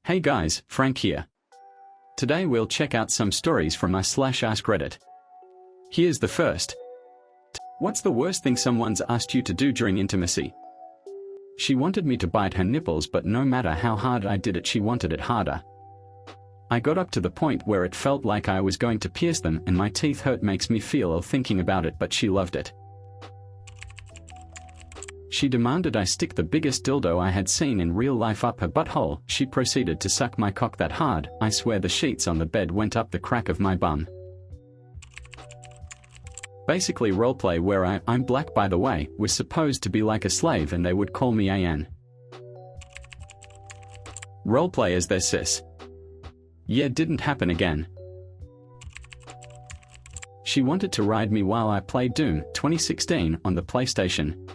Hey guys, Frank here. Today we'll check out some stories from /AskReddit. Here's the first. What's the worst thing someone's asked you to do during intimacy? She wanted me to bite her nipples, but no matter how hard I did it, she wanted it harder. I got up to the point where it felt like I was going to pierce them and my teeth hurt. Makes me feel ill thinking about it, but she loved it. She demanded I stick the biggest dildo I had seen in real life up her butthole. She proceeded to suck my cock that hard, I swear the sheets on the bed went up the crack of my bum. Basically roleplay where I'm black by the way, was supposed to be like a slave and they would call me An. Roleplay as their sis. Yeah, didn't happen again. She wanted to ride me while I played Doom 2016 on the PlayStation.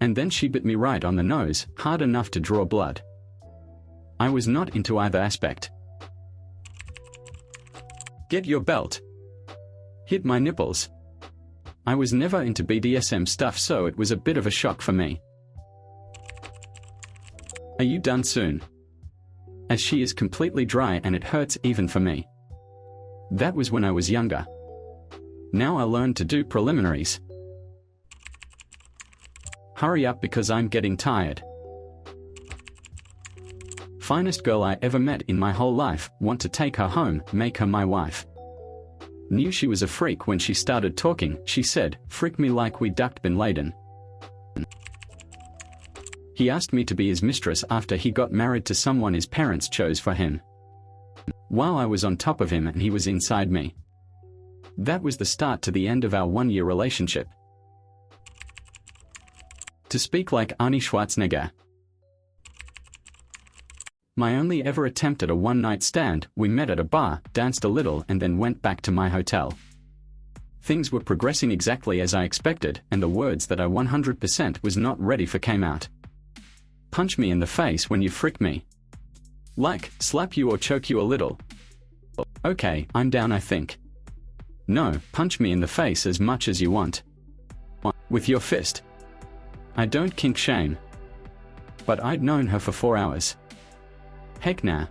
And then she bit me right on the nose, hard enough to draw blood. I was not into either aspect. Get your belt. Hit my nipples. I was never into BDSM stuff, so it was a bit of a shock for me. Are you done soon? As she is completely dry and it hurts even for me. That was when I was younger. Now I learned to do preliminaries. Hurry up because I'm getting tired. Finest girl I ever met in my whole life, want to take her home, make her my wife. Knew she was a freak when she started talking. She said, "Frick me like we ducked Bin Laden." He asked me to be his mistress after he got married to someone his parents chose for him. While I was on top of him and he was inside me. That was the start to the end of our 1-year relationship. To speak like Arnie Schwarzenegger. My only ever attempt at a one-night stand, we met at a bar, danced a little and then went back to my hotel. Things were progressing exactly as I expected, and the words that I 100% was not ready for came out. Punch me in the face when you frick me. Like, slap you or choke you a little. Okay, I'm down I think. No, punch me in the face as much as you want. With your fist. I don't kink shame. But I'd known her for 4 hours. Heck nah.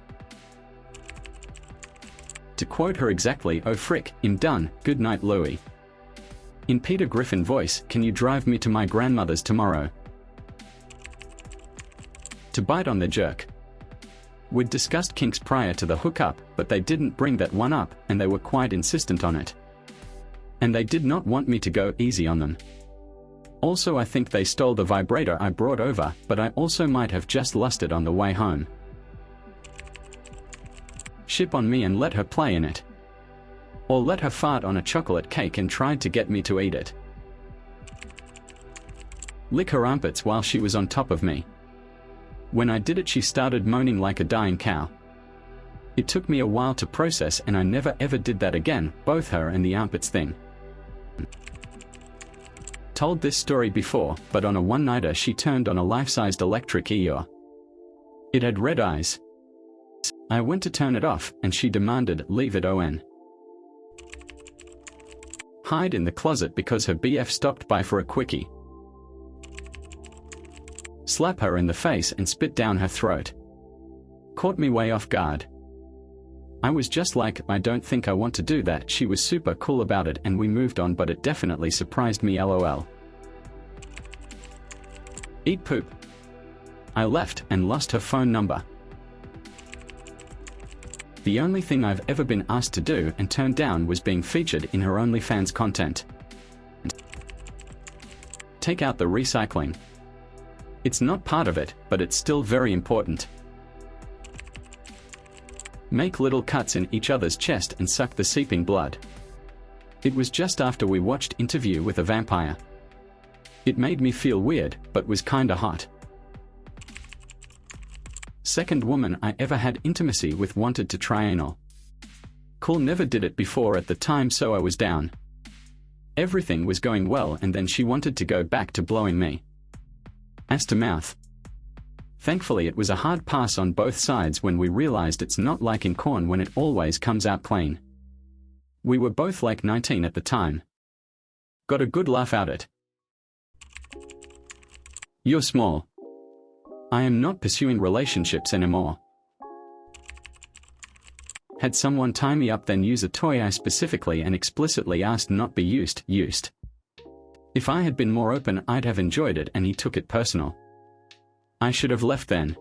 To quote her exactly, "Oh frick, I'm done, good night Louie." In Peter Griffin voice, "Can you drive me to my grandmother's tomorrow?" To bite on the jerk. We'd discussed kinks prior to the hookup, but they didn't bring that one up, and they were quite insistent on it. And they did not want me to go easy on them. Also, I think they stole the vibrator I brought over, but I also might have just lusted on the way home. Ship on me and let her play in it. Or let her fart on a chocolate cake and tried to get me to eat it. Lick her armpits while she was on top of me. When I did it, she started moaning like a dying cow. It took me a while to process, and I never ever did that again, both her and the armpits thing. Told this story before, but on a one-nighter she turned on a life-sized electric eel. It had red eyes. I went to turn it off, and she demanded, "Leave it on." Hide in the closet because her BF stopped by for a quickie. Slap her in the face and spit down her throat. Caught me way off guard. I was just like, "I don't think I want to do that." She was super cool about it and we moved on, but it definitely surprised me lol. Eat poop. I left and lost her phone number. The only thing I've ever been asked to do and turned down was being featured in her OnlyFans content. Take out the recycling. It's not part of it, but it's still very important. Make little cuts in each other's chest and suck the seeping blood. It was just after we watched Interview with a Vampire. It made me feel weird, but was kinda hot. Second woman I ever had intimacy with wanted to try anal. Cool, never did it before at the time, so I was down. Everything was going well and then she wanted to go back to blowing me. Ass to mouth. Thankfully it was a hard pass on both sides when we realized it's not like in corn when it always comes out clean. We were both like 19 at the time. Got a good laugh out it. You're small. I am not pursuing relationships anymore. Had someone tie me up then use a toy I specifically and explicitly asked not be used. If I had been more open I'd have enjoyed it and he took it personal. I should have left then.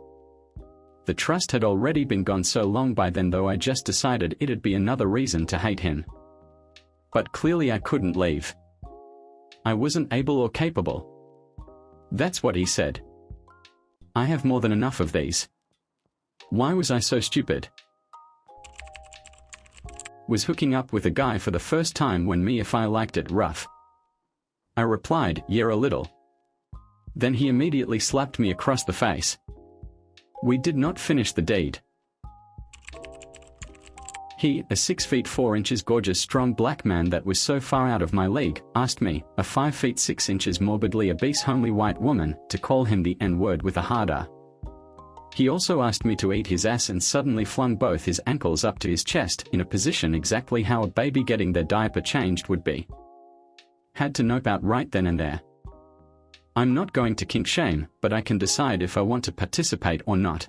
The trust had already been gone so long by then though I just decided it'd be another reason to hate him. But clearly I couldn't leave. I wasn't able or capable. That's what he said. I have more than enough of these. Why was I so stupid? Was hooking up with a guy for the first time when me if I liked it rough. I replied, yeah a little. Then he immediately slapped me across the face. We did not finish the deed. He, a 6 feet 4 inches gorgeous strong black man that was so far out of my league, asked me, a 5 feet 6 inches morbidly obese homely white woman, to call him the N-word with a hard R. He also asked me to eat his ass and suddenly flung both his ankles up to his chest in a position exactly how a baby getting their diaper changed would be. Had to nope out right then and there. I'm not going to kink shame, but I can decide if I want to participate or not.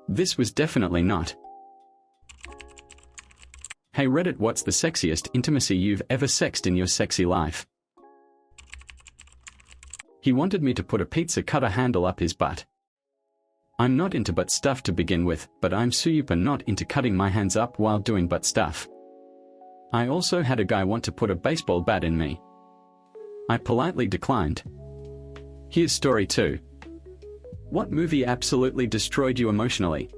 This was definitely not. Hey Reddit, what's the sexiest intimacy you've ever sexed in your sexy life? He wanted me to put a pizza cutter handle up his butt. I'm not into butt stuff to begin with, but I'm super not into cutting my hands up while doing butt stuff. I also had a guy want to put a baseball bat in me. I politely declined. Here's story 2. What movie absolutely destroyed you emotionally?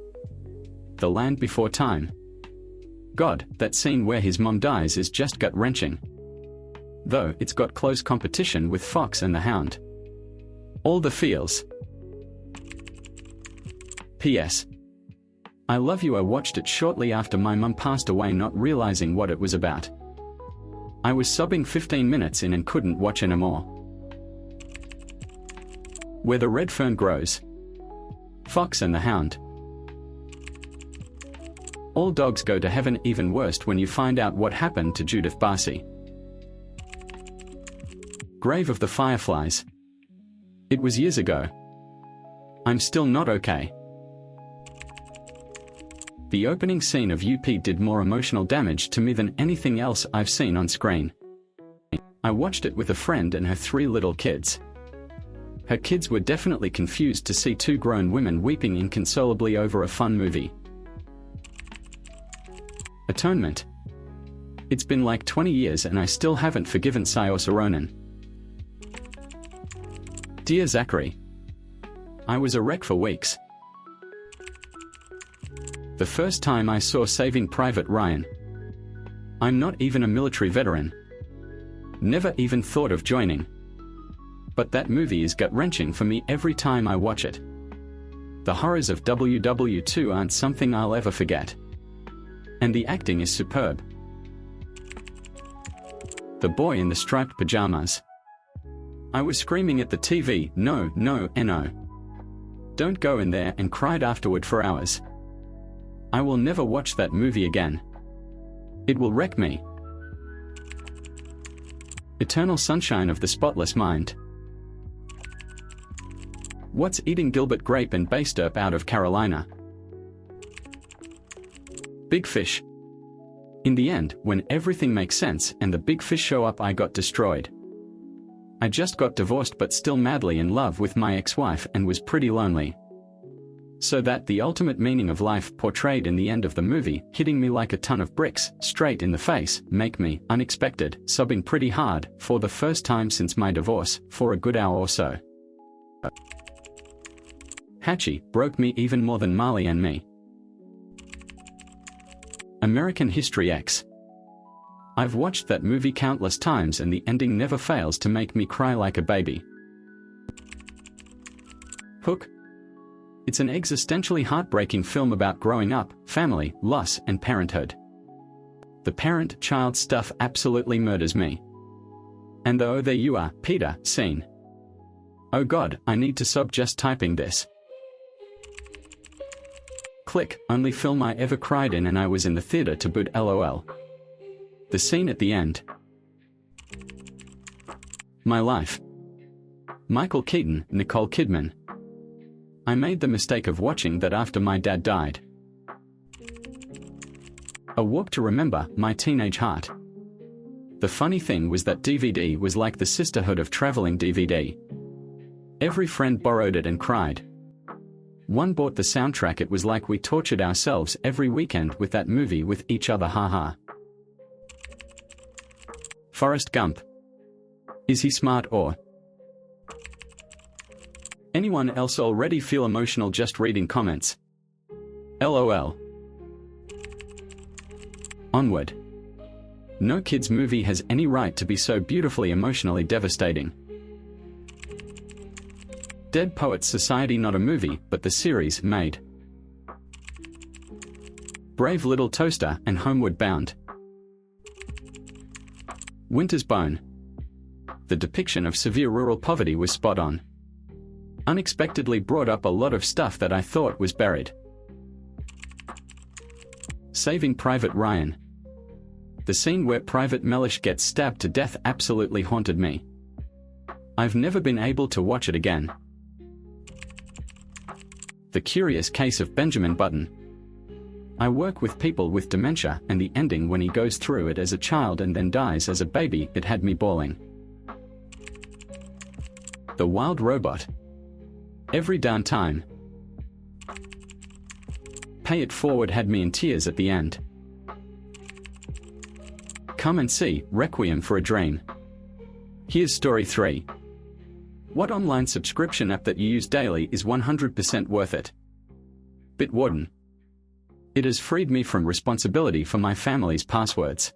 The Land Before Time. God, that scene where his mom dies is just gut-wrenching. Though it's got close competition with Fox and the Hound. All the feels. P.S. I Love You. I watched it shortly after my mum passed away not realizing what it was about. I was sobbing 15 minutes in and couldn't watch anymore. Where the Red Fern Grows. Fox and the Hound. All dogs go to heaven. Even worse when you find out what happened to Judith Barcy. Grave of the Fireflies. It was years ago. I'm still not okay. The opening scene of UP did more emotional damage to me than anything else I've seen on screen. I watched it with a friend and her 3 little kids. Her kids were definitely confused to see 2 grown women weeping inconsolably over a fun movie. Atonement. It's been like 20 years and I still haven't forgiven Saoirse Ronan. Dear Zachary. I was a wreck for weeks. The first time I saw Saving Private Ryan. I'm not even a military veteran. Never even thought of joining. But that movie is gut-wrenching for me every time I watch it. The horrors of WW2 aren't something I'll ever forget. And the acting is superb. The Boy in the Striped Pajamas. I was screaming at the TV, no, no, no. Don't go in there, and cried afterward for hours. I will never watch that movie again. It will wreck me. Eternal Sunshine of the Spotless Mind. What's eating Gilbert Grape and Basterp out of Carolina? Big Fish. In the end, when everything makes sense and the big fish show up, I got destroyed. I just got divorced but still madly in love with my ex-wife and was pretty lonely. So that the ultimate meaning of life portrayed in the end of the movie, hitting me like a ton of bricks, straight in the face, make me, unexpected, sobbing pretty hard, for the first time since my divorce, for a good hour or so. Hatchie broke me even more than Marley and Me. American History X. I've watched that movie countless times and the ending never fails to make me cry like a baby. Hook. It's an existentially heartbreaking film about growing up, family, loss, and parenthood. The parent-child stuff absolutely murders me. And the "oh there you are, Peter" scene. Oh god, I need to sob just typing this. Click, only film I ever cried in and I was in the theater to boot, lol. The scene at the end. My Life. Michael Keaton, Nicole Kidman. I made the mistake of watching that after my dad died. A warp to remember my teenage heart. The funny thing was that DVD was like the sisterhood of traveling DVD. Every friend borrowed it and cried. One bought the soundtrack. It was like we tortured ourselves every weekend with that movie with each other, haha. Forrest Gump. Is he smart or? Anyone else already feel emotional just reading comments? LOL. Onward. No kids movie has any right to be so beautifully emotionally devastating. Dead Poets Society, not a movie, but the series made. Brave Little Toaster and Homeward Bound. Winter's Bone. The depiction of severe rural poverty was spot on. Unexpectedly brought up a lot of stuff that I thought was buried. Saving Private Ryan. The scene where Private Mellish gets stabbed to death absolutely haunted me. I've never been able to watch it again. The Curious Case of Benjamin Button. I work with people with dementia, and the ending when he goes through it as a child and then dies as a baby, it had me bawling. The Wild Robot. Every darn time. Pay It Forward had me in tears at the end. Come and see Requiem for a Dream. Here's story 3. What online subscription app that you use daily is 100% worth it? Bitwarden. It has freed me from responsibility for my family's passwords.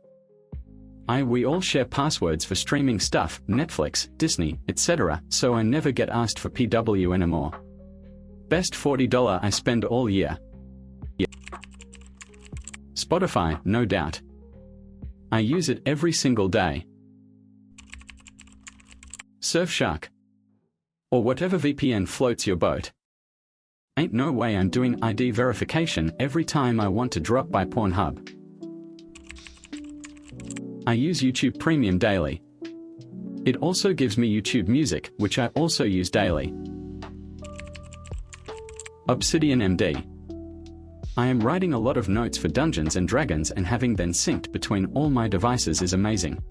We all share passwords for streaming stuff, Netflix, Disney, etc., so I never get asked for PW anymore. Best $40 I spend all year. Spotify, no doubt. I use it every single day. Surfshark. Or whatever VPN floats your boat. Ain't no way I'm doing ID verification every time I want to drop by Pornhub. I use YouTube Premium daily. It also gives me YouTube Music, which I also use daily. Obsidian MD. I am writing a lot of notes for Dungeons and Dragons, and having them synced between all my devices is amazing.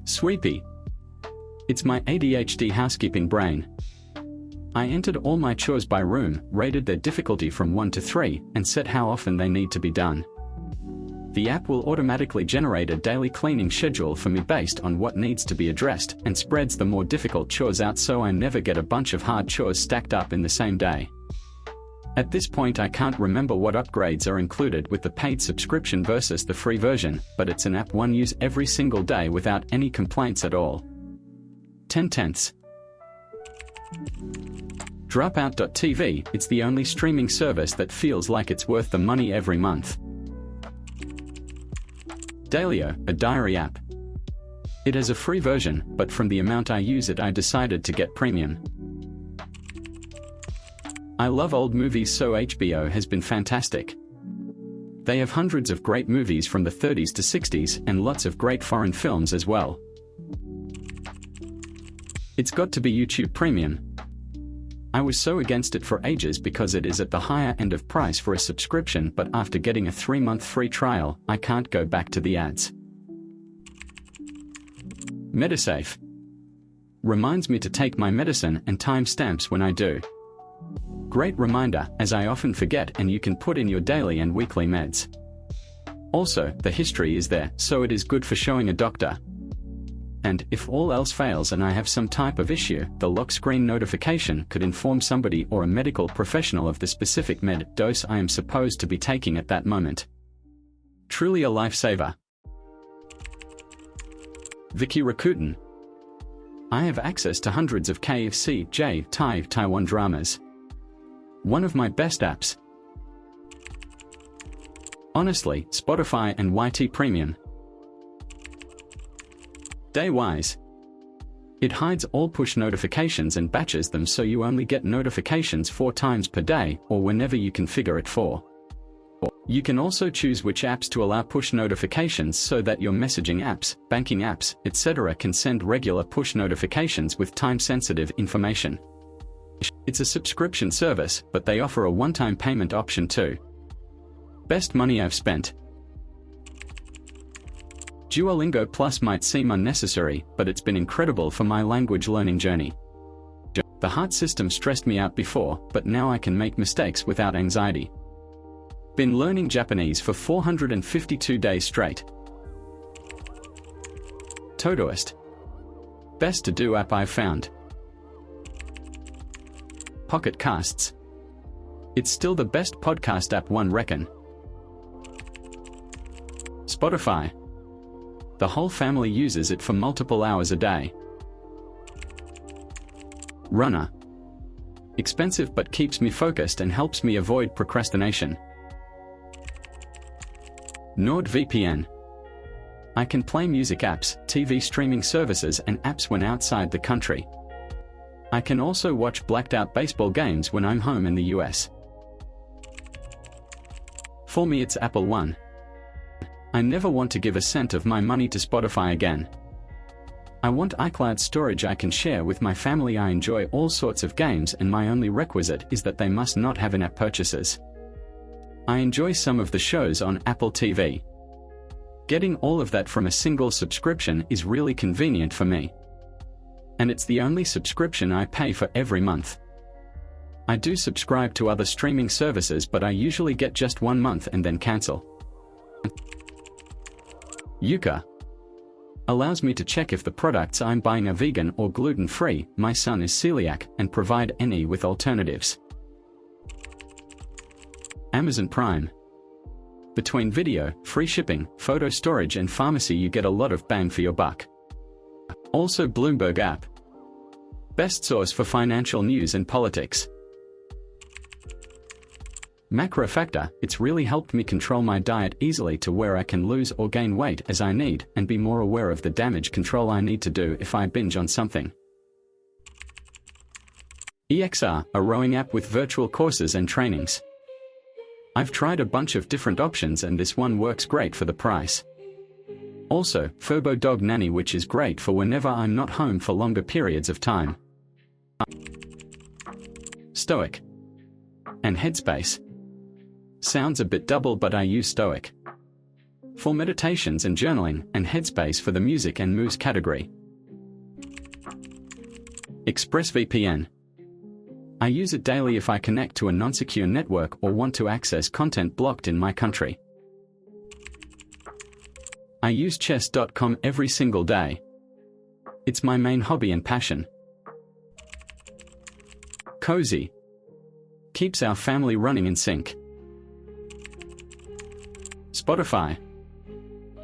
Sweepy. It's my ADHD housekeeping brain. I entered all my chores by room, rated their difficulty from 1 to 3, and set how often they need to be done. The app will automatically generate a daily cleaning schedule for me based on what needs to be addressed, and spreads the more difficult chores out so I never get a bunch of hard chores stacked up in the same day. At this point I can't remember what upgrades are included with the paid subscription versus the free version, but it's an app one use every single day without any complaints at all. 10/10. Dropout.tv, it's the only streaming service that feels like it's worth the money every month. Dailyo, a diary app. It has a free version, but from the amount I use it I decided to get premium. I love old movies, so HBO has been fantastic. They have hundreds of great movies from the 30s to 60s and lots of great foreign films as well. It's got to be YouTube Premium. I was so against it for ages because it is at the higher end of price for a subscription, but after getting a 3-month free trial, I can't go back to the ads. Medisafe. Reminds me to take my medicine and timestamps when I do. Great reminder, as I often forget, and you can put in your daily and weekly meds. Also, the history is there, so it is good for showing a doctor. And, if all else fails and I have some type of issue, the lock screen notification could inform somebody or a medical professional of the specific med dose I am supposed to be taking at that moment. Truly a lifesaver. Viki Rakuten. I have access to hundreds of KFC, Taiwan dramas. One of my best apps. Honestly, Spotify and YT Premium. Daywise. It hides all push notifications and batches them so you only get notifications 4 times per day, or whenever you configure it for. You can also choose which apps to allow push notifications so that your messaging apps, banking apps, etc. can send regular push notifications with time-sensitive information. It's a subscription service, but they offer a one-time payment option too. Best money I've spent. Duolingo Plus might seem unnecessary, but it's been incredible for my language learning journey. The heart system stressed me out before, but now I can make mistakes without anxiety. Been learning Japanese for 452 days straight. Todoist. Best to-do app I've found. Pocket Casts. It's still the best podcast app, one reckon. Spotify. The whole family uses it for multiple hours a day. Runner. Expensive but keeps me focused and helps me avoid procrastination. NordVPN. I can play music apps, TV streaming services and apps when outside the country. I can also watch blacked out baseball games when I'm home in the US. For me it's Apple One. I never want to give a cent of my money to Spotify again. I want iCloud storage I can share with my family. I enjoy all sorts of games and my only requisite is that they must not have in-app purchases. I enjoy some of the shows on Apple TV. Getting all of that from a single subscription is really convenient for me. And it's the only subscription I pay for every month. I do subscribe to other streaming services, but I usually get just 1 month and then cancel. Yuka. Allows me to check if the products I'm buying are vegan or gluten-free, my son is celiac, and provide any with alternatives. Amazon Prime. Between video, free shipping, photo storage and pharmacy you get a lot of bang for your buck. Also Bloomberg app. Best source for financial news and politics. Macro Factor, it's really helped me control my diet easily to where I can lose or gain weight as I need and be more aware of the damage control I need to do if I binge on something. EXR, a rowing app with virtual courses and trainings. I've tried a bunch of different options and this one works great for the price. Also, Furbo Dog Nanny, which is great for whenever I'm not home for longer periods of time. Stoic. And Headspace. Sounds a bit double, but I use Stoic for meditations and journaling, and Headspace for the music and moves category. ExpressVPN. I use it daily if I connect to a non-secure network or want to access content blocked in my country. I use chess.com every single day. It's my main hobby and passion. Cozy. Keeps our family running in sync. Spotify.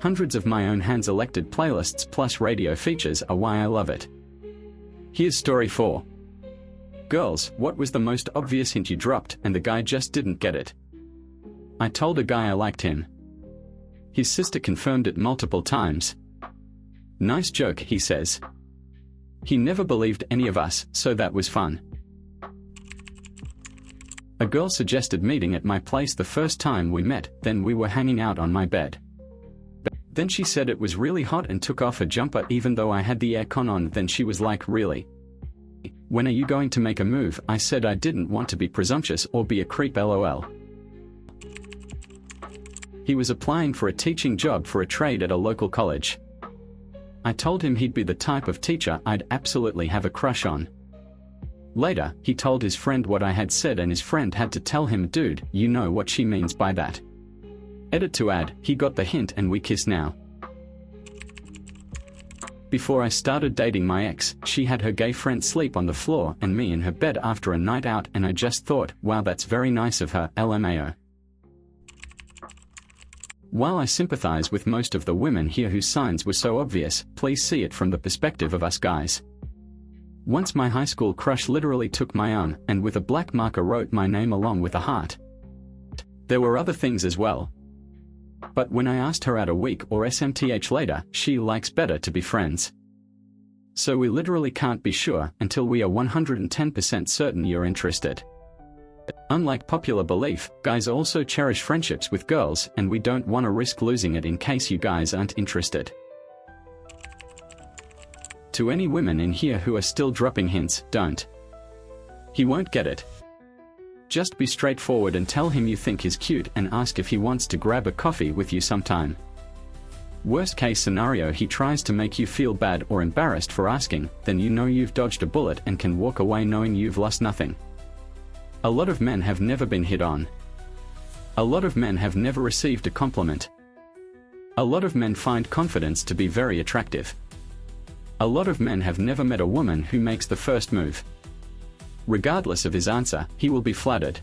Hundreds of my own hand-selected playlists plus radio features are why I love it. Here's story 4. Girls, what was the most obvious hint you dropped and the guy just didn't get it? I told a guy I liked him. His sister confirmed it multiple times. Nice joke, he says. He never believed any of us, so that was fun. A girl suggested meeting at my place the first time we met, then we were hanging out on my bed. Then she said it was really hot and took off her jumper even though I had the aircon on. Then she was like, really? When are you going to make a move? I said I didn't want to be presumptuous or be a creep, lol. He was applying for a teaching job for a trade at a local college. I told him he'd be the type of teacher I'd absolutely have a crush on. Later, he told his friend what I had said and his friend had to tell him, dude, you know what she means by that. Edit to add, he got the hint and we kiss now. Before I started dating my ex, she had her gay friend sleep on the floor and me in her bed after a night out, and I just thought, wow, that's very nice of her, LMAO. While I sympathize with most of the women here whose signs were so obvious, please see it from the perspective of us guys. Once my high school crush literally took my arm and with a black marker wrote my name along with a heart. There were other things as well. But when I asked her out a week or SMTH later, she likes better to be friends. So we literally can't be sure until we are 110% certain you're interested. Unlike popular belief, guys also cherish friendships with girls, and we don't want to risk losing it in case you guys aren't interested. To any women in here who are still dropping hints, don't. He won't get it. Just be straightforward and tell him you think he's cute and ask if he wants to grab a coffee with you sometime. Worst case scenario, he tries to make you feel bad or embarrassed for asking, then you know you've dodged a bullet and can walk away knowing you've lost nothing. A lot of men have never been hit on. A lot of men have never received a compliment. A lot of men find confidence to be very attractive. A lot of men have never met a woman who makes the first move. Regardless of his answer, he will be flattered.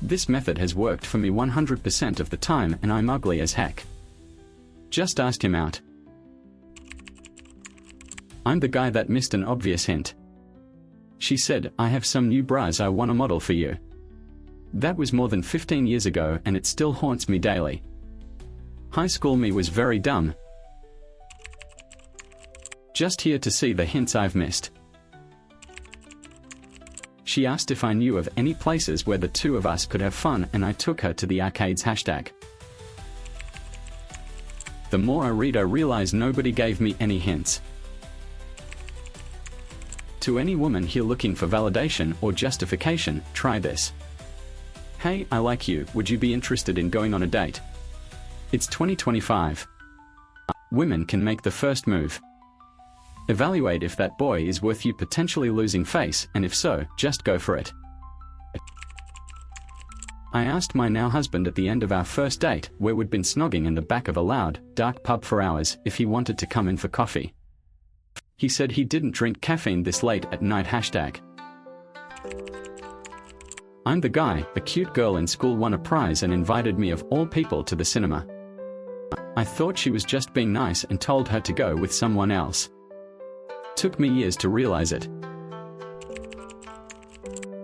This method has worked for me 100% of the time, and I'm ugly as heck. Just asked him out. I'm the guy that missed an obvious hint. She said, I have some new bras I want to model for you. That was more than 15 years ago and it still haunts me daily. High school me was very dumb. Just here to see the hints I've missed. She asked if I knew of any places where the two of us could have fun, and I took her to the arcades hashtag. The more I read, I realize nobody gave me any hints. To any woman here looking for validation or justification, try this. Hey, I like you, would you be interested in going on a date? It's 2025. Women can make the first move. Evaluate if that boy is worth you potentially losing face, and if so, just go for it. I asked my now husband at the end of our first date, where we'd been snogging in the back of a loud, dark pub for hours, if he wanted to come in for coffee. He said he didn't drink caffeine this late at night hashtag. I'm the guy, a cute girl in school won a prize and invited me of all people to the cinema. I thought she was just being nice and told her to go with someone else. Took me years to realize it.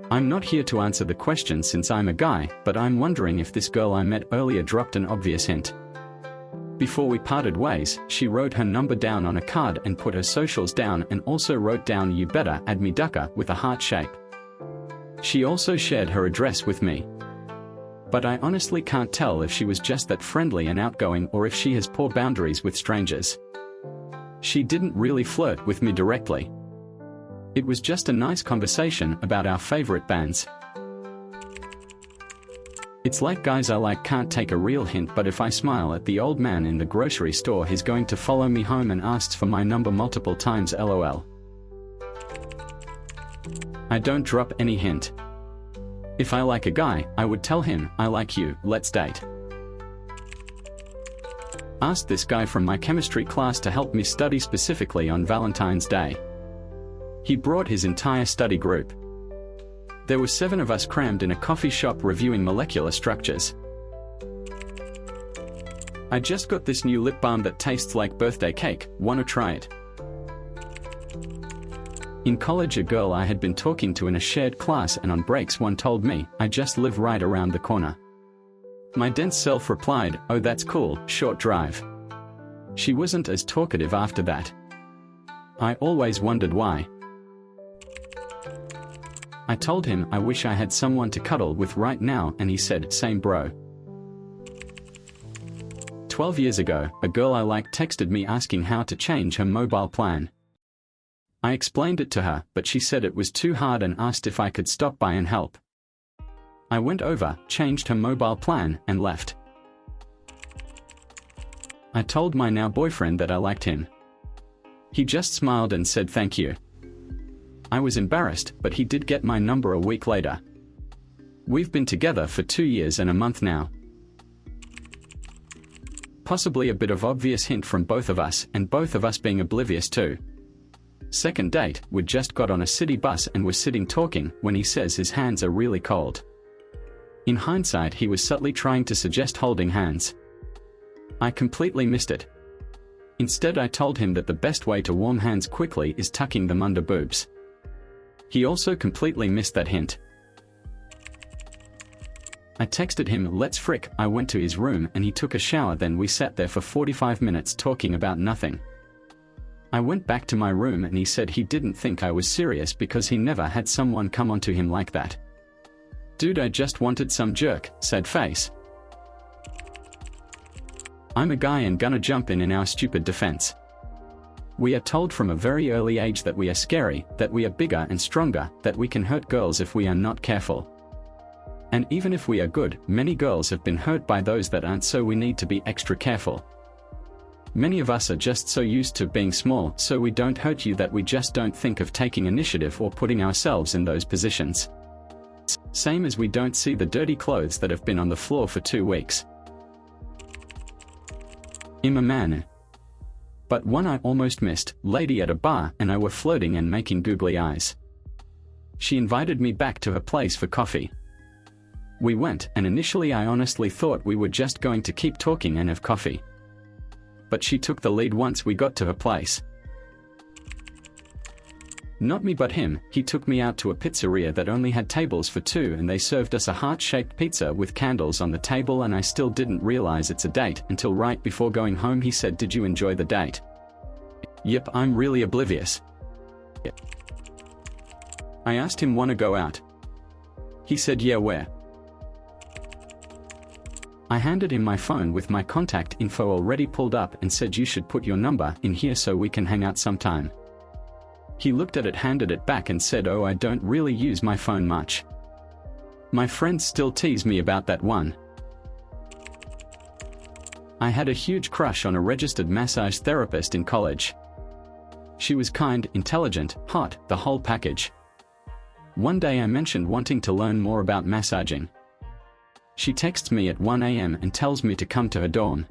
I'm not here to answer the question since I'm a guy, but I'm wondering if this girl I met earlier dropped an obvious hint. Before we parted ways, she wrote her number down on a card and put her socials down, and also wrote down "You better add me ducker" with a heart shape. She also shared her address with me. But I honestly can't tell if she was just that friendly and outgoing or if she has poor boundaries with strangers. She didn't really flirt with me directly. It was just a nice conversation about our favorite bands. It's like guys I like can't take a real hint, but if I smile at the old man in the grocery store, he's going to follow me home and asks for my number multiple times LOL. I don't drop any hint. If I like a guy, I would tell him, I like you, let's date. Asked this guy from my chemistry class to help me study specifically on Valentine's Day. He brought his entire study group. There were 7 of us crammed in a coffee shop reviewing molecular structures. I just got this new lip balm that tastes like birthday cake, wanna try it? In college, a girl I had been talking to in a shared class and on breaks one told me, I just live right around the corner. My dense self replied, oh that's cool, short drive. She wasn't as talkative after that. I always wondered why. I told him I wish I had someone to cuddle with right now, and he said, same bro. 12 years ago, a girl I liked texted me asking how to change her mobile plan. I explained it to her, but she said it was too hard and asked if I could stop by and help. I went over, changed her mobile plan, and left. I told my now boyfriend that I liked him. He just smiled and said thank you. I was embarrassed, but he did get my number a week later. We've been together for 2 years and a month now. Possibly a bit of obvious hint from both of us, and both of us being oblivious too. Second date, we just got on a city bus and were sitting talking when he says his hands are really cold. In hindsight, he was subtly trying to suggest holding hands. I completely missed it. Instead, I told him that the best way to warm hands quickly is tucking them under boobs. He also completely missed that hint. I texted him, let's frick. I went to his room and he took a shower, then we sat there for 45 minutes talking about nothing. I went back to my room and he said he didn't think I was serious because he never had someone come onto him like that. Dude, I just wanted some jerk, sad face. I'm a guy and gonna jump in our stupid defense. We are told from a very early age that we are scary, that we are bigger and stronger, that we can hurt girls if we are not careful. And even if we are good, many girls have been hurt by those that aren't, so we need to be extra careful. Many of us are just so used to being small, so we don't hurt you, that we just don't think of taking initiative or putting ourselves in those positions. Same as we don't see the dirty clothes that have been on the floor for 2 weeks. I'm a man. But one I almost missed, lady at a bar and I were flirting and making googly eyes. She invited me back to her place for coffee. We went, and initially I honestly thought we were just going to keep talking and have coffee. But she took the lead once we got to her place. Not me but him, he took me out to a pizzeria that only had tables for 2, and they served us a heart-shaped pizza with candles on the table, and I still didn't realize it's a date until right before going home. He said, "Did you enjoy the date?" Yep, I'm really oblivious. I asked him, "Wanna go out?" He said, "Yeah, where?" I handed him my phone with my contact info already pulled up and said, "You should put your number in here so we can hang out sometime." He looked at it, handed it back and said, "Oh, I don't really use my phone much. My friends still tease me about that one." I had a huge crush on a registered massage therapist in college. She was kind, intelligent, hot, the whole package. One day I mentioned wanting to learn more about massaging. She texts me at 1 a.m. and tells me to come to her dorm.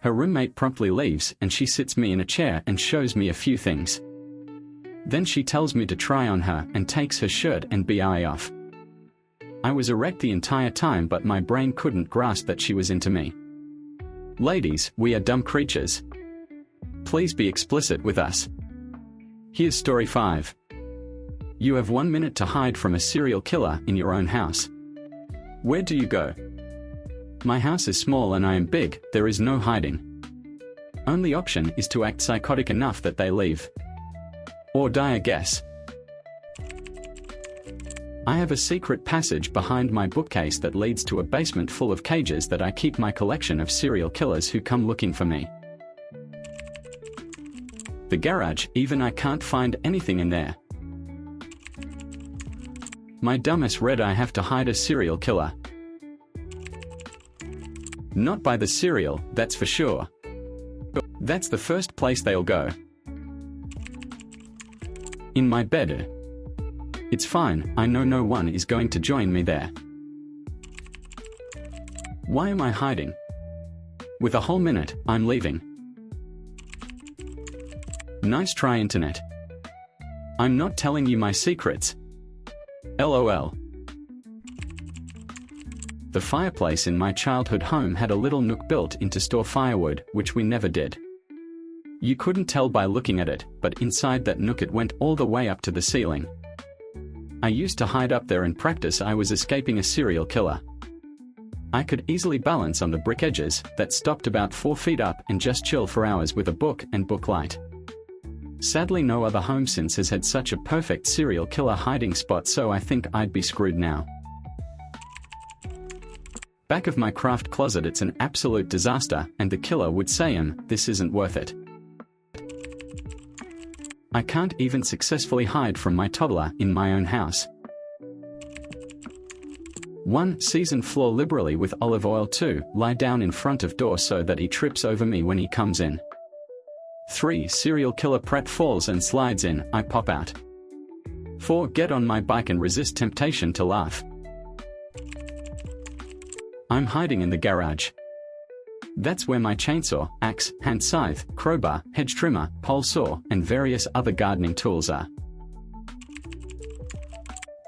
Her roommate promptly leaves and she sits me in a chair and shows me a few things. Then she tells me to try on her and takes her shirt and BI off. I was erect the entire time, but my brain couldn't grasp that she was into me. Ladies, we are dumb creatures. Please be explicit with us. Here's story 5. You have 1 minute to hide from a serial killer in your own house. Where do you go? My house is small and I am big, there is no hiding. Only option is to act psychotic enough that they leave. Or die, I guess. I have a secret passage behind my bookcase that leads to a basement full of cages that I keep my collection of serial killers who come looking for me. The garage, even I can't find anything in there. My dumbass read I have to hide a serial killer. Not by the cereal, that's for sure. That's the first place they'll go. In my bed. It's fine, I know no one is going to join me there. Why am I hiding? With a whole minute, I'm leaving. Nice try, internet. I'm not telling you my secrets. LOL. The fireplace in my childhood home had a little nook built in to store firewood, which we never did. You couldn't tell by looking at it, but inside that nook it went all the way up to the ceiling. I used to hide up there and practice I was escaping a serial killer. I could easily balance on the brick edges that stopped about 4 feet up and just chill for hours with a book and book light. Sadly, no other home since has had such a perfect serial killer hiding spot, so I think I'd be screwed now. Back of my craft closet, it's an absolute disaster, and the killer would say, this isn't worth it. I can't even successfully hide from my toddler in my own house. 1. Season floor liberally with olive oil. 2. Lie down in front of door so that he trips over me when he comes in. 3. Serial killer prat falls and slides in, I pop out. 4. Get on my bike and resist temptation to laugh. I'm hiding in the garage. That's where my chainsaw, axe, hand scythe, crowbar, hedge trimmer, pole saw, and various other gardening tools are.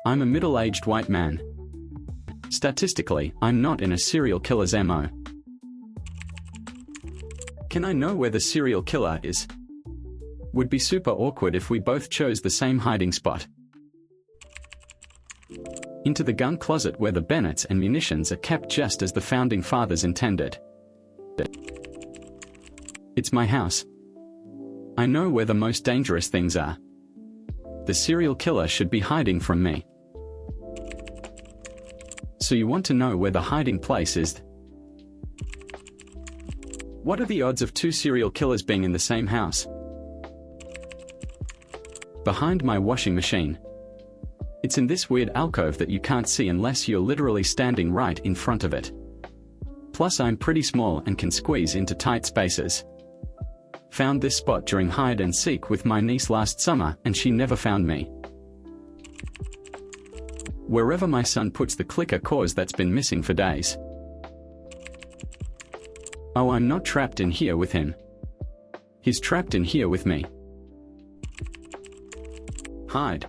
I'm a middle-aged white man. Statistically, I'm not in a serial killer's MO. Can I know where the serial killer is? Would be super awkward if we both chose the same hiding spot. Into the gun closet where the bayonets and munitions are kept just as the founding fathers intended. It's my house. I know where the most dangerous things are. The serial killer should be hiding from me. So you want to know where the hiding place is? What are the odds of 2 serial killers being in the same house? Behind my washing machine. It's in this weird alcove that you can't see unless you're literally standing right in front of it. Plus I'm pretty small and can squeeze into tight spaces. Found this spot during hide and seek with my niece last summer and she never found me. Wherever my son puts the clicker cause that's been missing for days. Oh, I'm not trapped in here with him. He's trapped in here with me. Hide.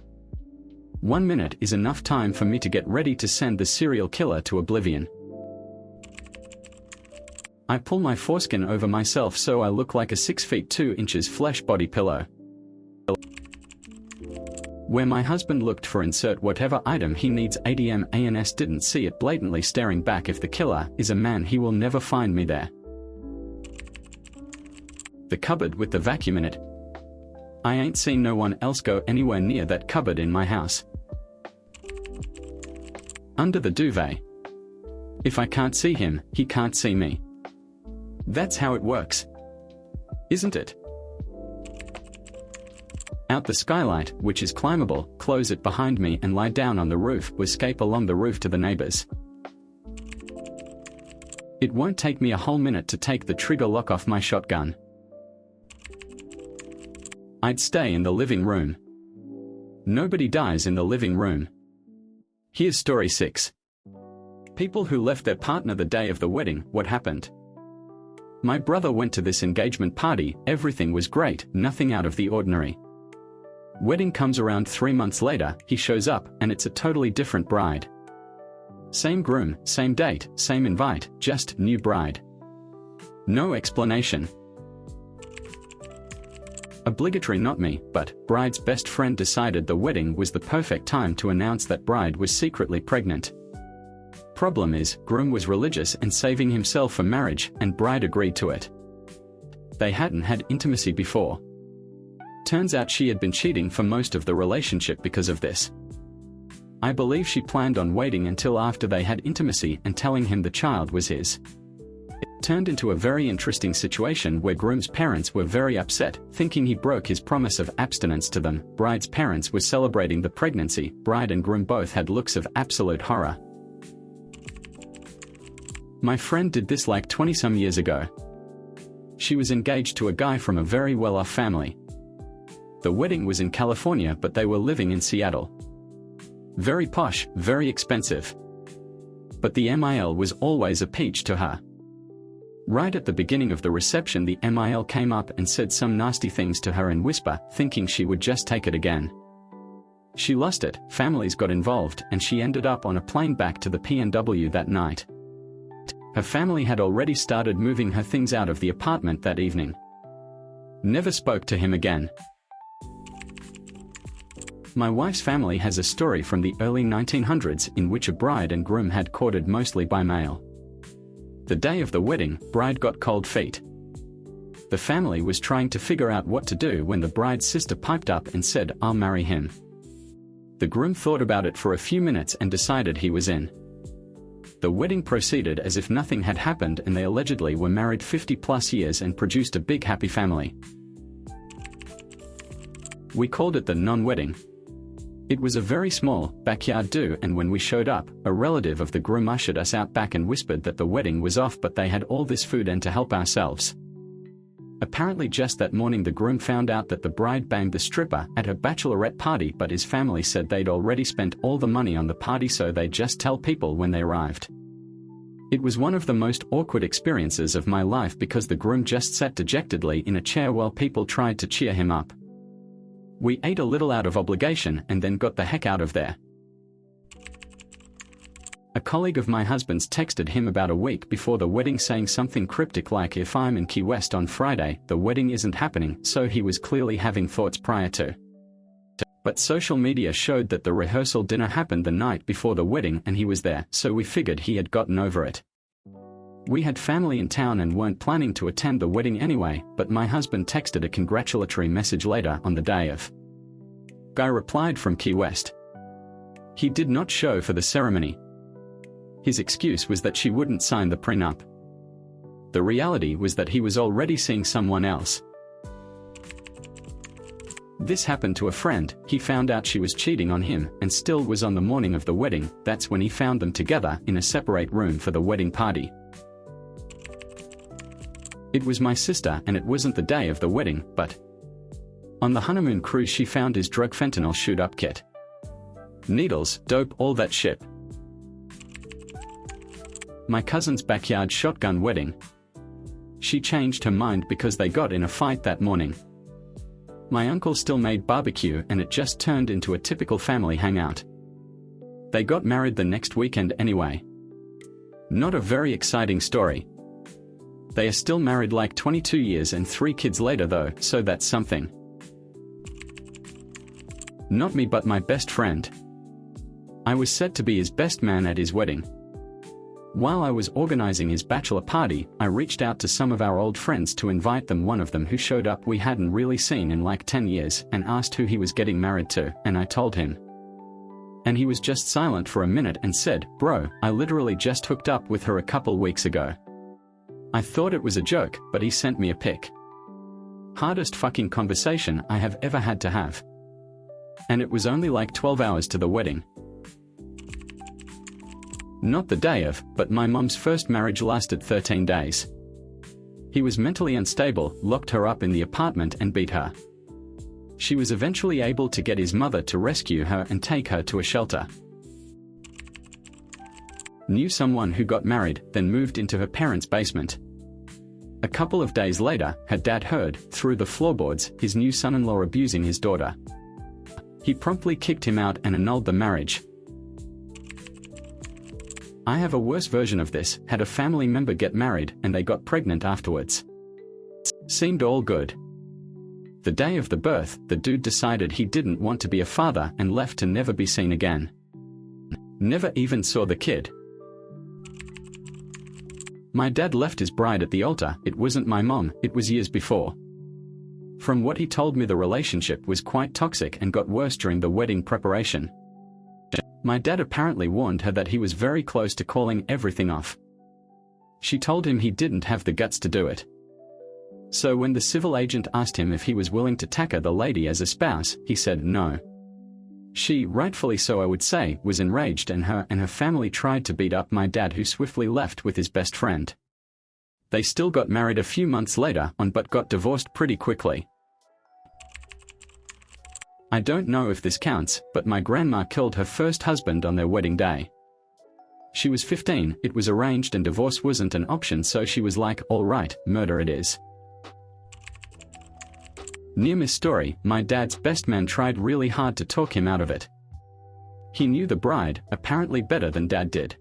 1 minute is enough time for me to get ready to send the serial killer to oblivion. I pull my foreskin over myself so I look like a 6 feet 2 inches flesh body pillow. Where my husband looked for insert whatever item he needs ADM ANS didn't see it blatantly staring back. If the killer is a man, he will never find me there. The cupboard with the vacuum in it. I ain't seen no one else go anywhere near that cupboard in my house. Under the duvet. If I can't see him, he can't see me. That's how it works. Isn't it? Out the skylight, which is climbable, close it behind me and lie down on the roof or escape along the roof to the neighbors. It won't take me a whole minute to take the trigger lock off my shotgun. I'd stay in the living room. Nobody dies in the living room. Here's story 6. People who left their partner the day of the wedding. What happened? My brother went to this engagement party, everything was great, nothing out of the ordinary. Wedding comes around 3 months later, he shows up, and it's a totally different bride. Same groom, same date, same invite, just new bride. No explanation. Obligatory not me, but bride's best friend decided the wedding was the perfect time to announce that bride was secretly pregnant. Problem is, groom was religious and saving himself for marriage, and bride agreed to it. They hadn't had intimacy before. Turns out she had been cheating for most of the relationship because of this. I believe she planned on waiting until after they had intimacy and telling him the child was his. It turned into a very interesting situation where groom's parents were very upset, thinking he broke his promise of abstinence to them. Bride's parents were celebrating the pregnancy. Bride and groom both had looks of absolute horror. My friend did this like 20-some years ago. She was engaged to a guy from a very well-off family. The wedding was in California, but they were living in Seattle. Very posh, very expensive. But the MIL was always a peach to her. Right at the beginning of the reception, the MIL came up and said some nasty things to her in whisper, thinking she would just take it again. She lost it, families got involved, and she ended up on a plane back to the PNW that night. Her family had already started moving her things out of the apartment that evening. Never spoke to him again. My wife's family has a story from the early 1900s in which a bride and groom had courted mostly by mail. The day of the wedding, bride got cold feet. The family was trying to figure out what to do when the bride's sister piped up and said, "I'll marry him." The groom thought about it for a few minutes and decided he was in. The wedding proceeded as if nothing had happened, and they allegedly were married 50+ years and produced a big happy family. We called it the non-wedding. It was a very small, backyard do, and when we showed up, a relative of the groom ushered us out back and whispered that the wedding was off, but they had all this food and to help ourselves. Apparently just that morning the groom found out that the bride banged the stripper at her bachelorette party, but his family said they'd already spent all the money on the party, so they'd just tell people when they arrived. It was one of the most awkward experiences of my life because the groom just sat dejectedly in a chair while people tried to cheer him up. We ate a little out of obligation and then got the heck out of there. A colleague of my husband's texted him about a week before the wedding saying something cryptic like, "If I'm in Key West on Friday, the wedding isn't happening," so he was clearly having thoughts prior to. But social media showed that the rehearsal dinner happened the night before the wedding and he was there, so we figured he had gotten over it. We had family in town and weren't planning to attend the wedding anyway, but my husband texted a congratulatory message later on the day of. Guy replied from Key West. He did not show for the ceremony. His excuse was that she wouldn't sign the prenup. The reality was that he was already seeing someone else. This happened to a friend. He found out she was cheating on him and still was on the morning of the wedding. That's when he found them together in a separate room for the wedding party. It was my sister and it wasn't the day of the wedding, but on the honeymoon cruise she found his drug fentanyl shoot-up kit. Needles, dope, all that shit. My cousin's backyard shotgun wedding. She changed her mind because they got in a fight that morning. My uncle still made barbecue and it just turned into a typical family hangout. They got married the next weekend anyway. Not a very exciting story. They are still married like 22 years and 3 kids later though, so that's something. Not me but my best friend. I was set to be his best man at his wedding. While I was organizing his bachelor party, I reached out to some of our old friends to invite them. One of them who showed up we hadn't really seen in like 10 years and asked who he was getting married to, and I told him. And he was just silent for a minute and said, "Bro, I literally just hooked up with her a couple weeks ago." I thought it was a joke, but he sent me a pic. Hardest fucking conversation I have ever had to have. And it was only like 12 hours to the wedding. Not the day of, but my mom's first marriage lasted 13 days. He was mentally unstable, locked her up in the apartment and beat her. She was eventually able to get his mother to rescue her and take her to a shelter. Knew someone who got married, then moved into her parents' basement. A couple of days later, her dad heard, through the floorboards, his new son-in-law abusing his daughter. He promptly kicked him out and annulled the marriage. I have a worse version of this. Had a family member get married and they got pregnant afterwards. Seemed all good. The day of the birth, the dude decided he didn't want to be a father and left to never be seen again. Never even saw the kid. My dad left his bride at the altar. It wasn't my mom, it was years before. From what he told me, the relationship was quite toxic and got worse during the wedding preparation. My dad apparently warned her that he was very close to calling everything off. She told him he didn't have the guts to do it. So when the civil agent asked him if he was willing to tacker the lady as a spouse, he said no. She, rightfully so I would say, was enraged and her family tried to beat up my dad, who swiftly left with his best friend. They still got married a few months later but got divorced pretty quickly. I don't know if this counts, but my grandma killed her first husband on their wedding day. She was 15, it was arranged and divorce wasn't an option, so she was like, all right, murder it is. Near miss story, my dad's best man tried really hard to talk him out of it. He knew the bride, apparently better than dad did.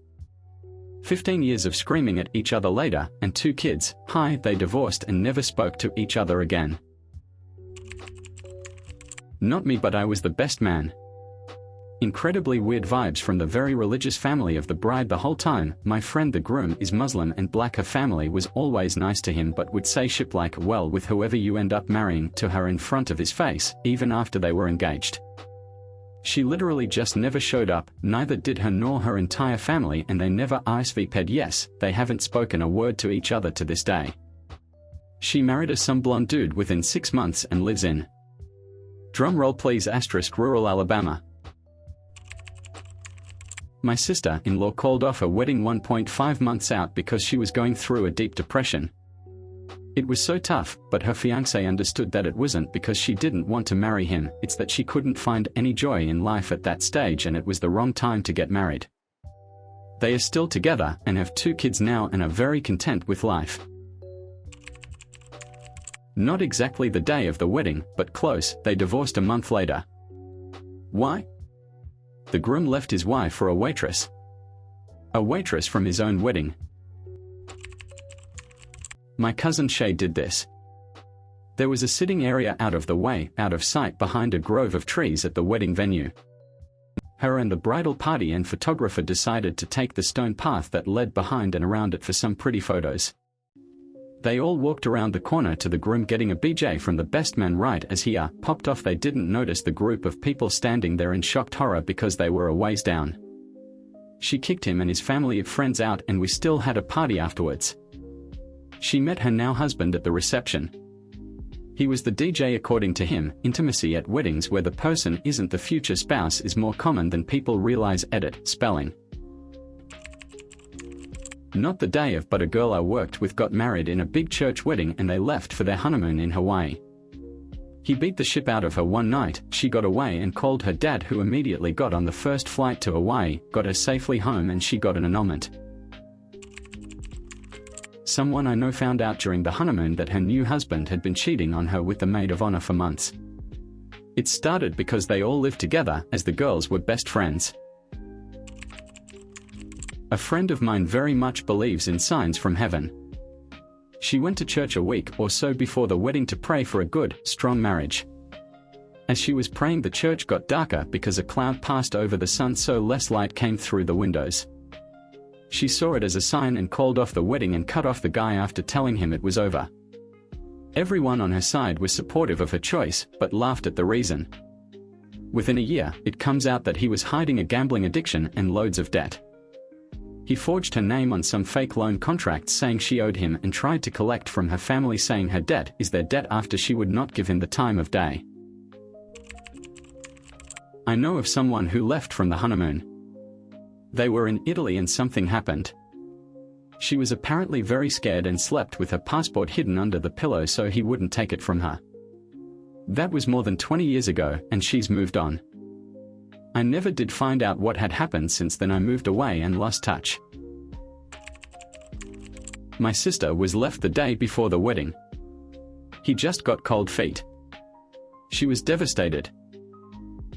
15 years of screaming at each other later, and 2 kids, they divorced and never spoke to each other again. Not me, but I was the best man. Incredibly weird vibes from the very religious family of the bride the whole time. My friend the groom is Muslim and black. Her family was always nice to him but would say shit like, well, with whoever you end up marrying, to her in front of his face, even after they were engaged. She literally just never showed up, neither did her nor her entire family, and they never RSVP'd. Yes, they haven't spoken a word to each other to this day. She married some blonde dude within 6 months and lives in, drum roll please, rural Alabama. My sister-in-law called off her wedding 1.5 months out because she was going through a deep depression. It was so tough, but her fiancé understood that it wasn't because she didn't want to marry him, it's that she couldn't find any joy in life at that stage and it was the wrong time to get married. They are still together and have 2 kids now and are very content with life. Not exactly the day of the wedding, but close. They divorced a month later. Why? The groom left his wife for a waitress. A waitress from his own wedding. My cousin Shay did this. There was a sitting area out of the way, out of sight behind a grove of trees at the wedding venue. Her and the bridal party and photographer decided to take the stone path that led behind and around it for some pretty photos. They all walked around the corner to the groom getting a BJ from the best man right as he popped off. They didn't notice the group of people standing there in shocked horror because they were a ways down. She kicked him and his family of friends out and we still had a party afterwards. She met her now husband at the reception. He was the DJ. According to him, intimacy at weddings where the person isn't the future spouse is more common than people realize. Edit, spelling. Not the day of, but a girl I worked with got married in a big church wedding and they left for their honeymoon in Hawaii. He beat the shit out of her one night, she got away and called her dad, who immediately got on the first flight to Hawaii, got her safely home, and she got an annulment. Someone I know found out during the honeymoon that her new husband had been cheating on her with the maid of honor for months. It started because they all lived together, as the girls were best friends. A friend of mine very much believes in signs from heaven. She went to church a week or so before the wedding to pray for a good, strong marriage. As she was praying, the church got darker because a cloud passed over the sun, so less light came through the windows. She saw it as a sign and called off the wedding and cut off the guy after telling him it was over. Everyone on her side was supportive of her choice, but laughed at the reason. Within a year, it comes out that he was hiding a gambling addiction and loads of debt. He forged her name on some fake loan contracts saying she owed him and tried to collect from her family saying her debt is their debt after she would not give him the time of day. I know of someone who left from the honeymoon. They were in Italy and something happened. She was apparently very scared and slept with her passport hidden under the pillow so he wouldn't take it from her. That was more than 20 years ago and she's moved on. I never did find out what had happened since then. I moved away and lost touch. My sister was left the day before the wedding. He just got cold feet. She was devastated.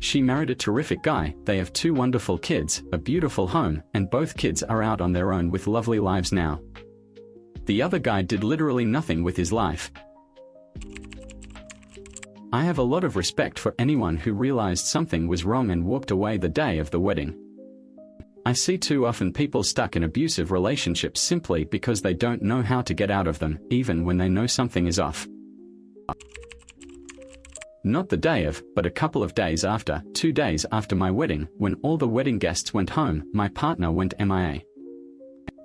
She married a terrific guy, they have 2 wonderful kids, a beautiful home, and both kids are out on their own with lovely lives now. The other guy did literally nothing with his life. I have a lot of respect for anyone who realized something was wrong and walked away the day of the wedding. I see too often people stuck in abusive relationships simply because they don't know how to get out of them, even when they know something is off. Not the day of, but a couple of days after, 2 days after my wedding, when all the wedding guests went home, my partner went MIA.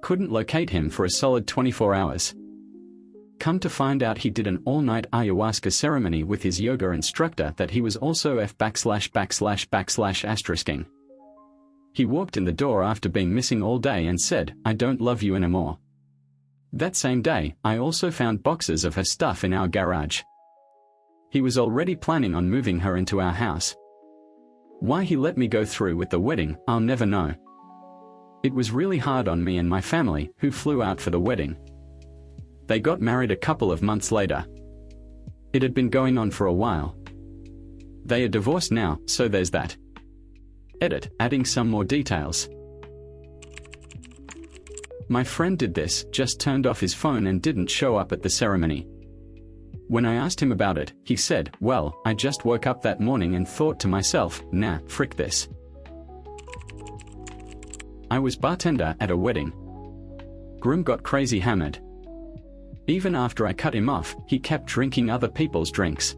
Couldn't locate him for a solid 24 hours. Come to find out he did an all-night ayahuasca ceremony with his yoga instructor that he was also ***********. He walked in the door after being missing all day and said, "I don't love you anymore." That same day, I also found boxes of her stuff in our garage. He was already planning on moving her into our house. Why he let me go through with the wedding, I'll never know. It was really hard on me and my family, who flew out for the wedding. They got married a couple of months later. It had been going on for a while. They are divorced now, so there's that. Edit, adding some more details. My friend did this, just turned off his phone and didn't show up at the ceremony. When I asked him about it, he said, "Well, I just woke up that morning and thought to myself, nah, frick this." I was bartender at a wedding. Groom got crazy hammered. Even after I cut him off, he kept drinking other people's drinks.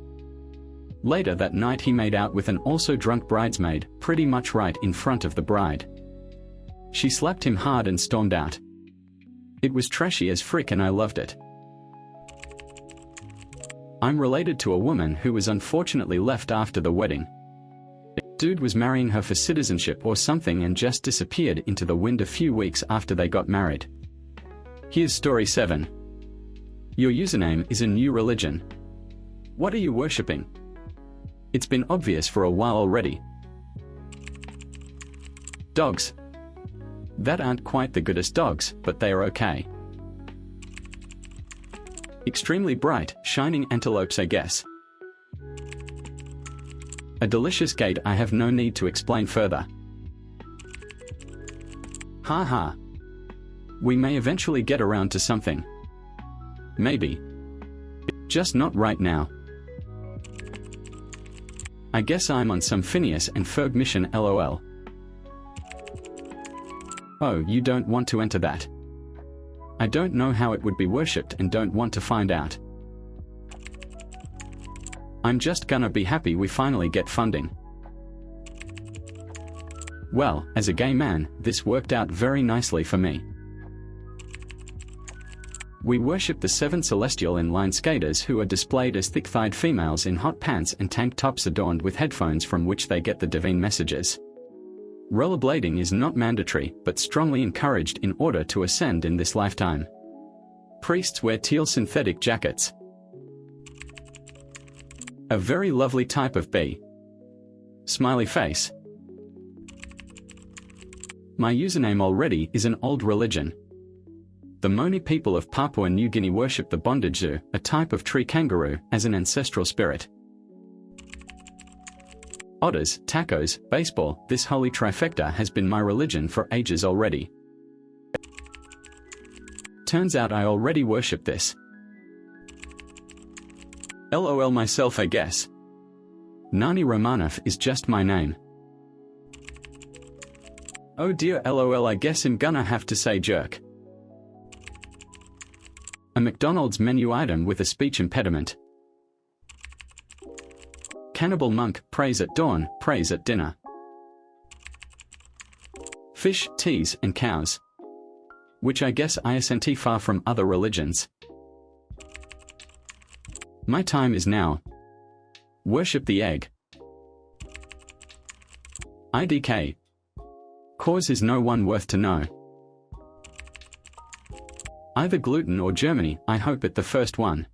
Later that night he made out with an also drunk bridesmaid, pretty much right in front of the bride. She slapped him hard and stormed out. It was trashy as frick and I loved it. I'm related to a woman who was unfortunately left after the wedding. Dude was marrying her for citizenship or something and just disappeared into the wind a few weeks after they got married. Here's story 7. Your username is a new religion. What are you worshipping? It's been obvious for a while already. Dogs. That aren't quite the goodest dogs, but they are okay. Extremely bright, shining antelopes, I guess. A delicious gate I have no need to explain further. Ha. We may eventually get around to something. Maybe. Just not right now. I guess I'm on some Phineas and Ferb mission, lol. Oh, you don't want to enter that. I don't know how it would be worshipped and don't want to find out. I'm just gonna be happy we finally get funding. Well, as a gay man, this worked out very nicely for me. We worship the 7 celestial inline skaters who are displayed as thick-thighed females in hot pants and tank tops adorned with headphones from which they get the divine messages. Rollerblading is not mandatory, but strongly encouraged in order to ascend in this lifetime. Priests wear teal synthetic jackets. A very lovely type of bee. Smiley face. My username already is an old religion. The Moni people of Papua New Guinea worship the bondage, a type of tree kangaroo, as an ancestral spirit. Otters, tacos, baseball, this holy trifecta has been my religion for ages already. Turns out I already worship this. LOL myself I guess. Nani Romanov is just my name. Oh dear LOL I guess I'm gonna have to say jerk. A McDonald's menu item with a speech impediment. Cannibal monk, prays at dawn, prays at dinner. Fish, teas, and cows. Which I guess isn't far from other religions. My time is now. Worship the egg. IDK. Cause is no one worth to know. Either gluten or Germany, I hope it the first one.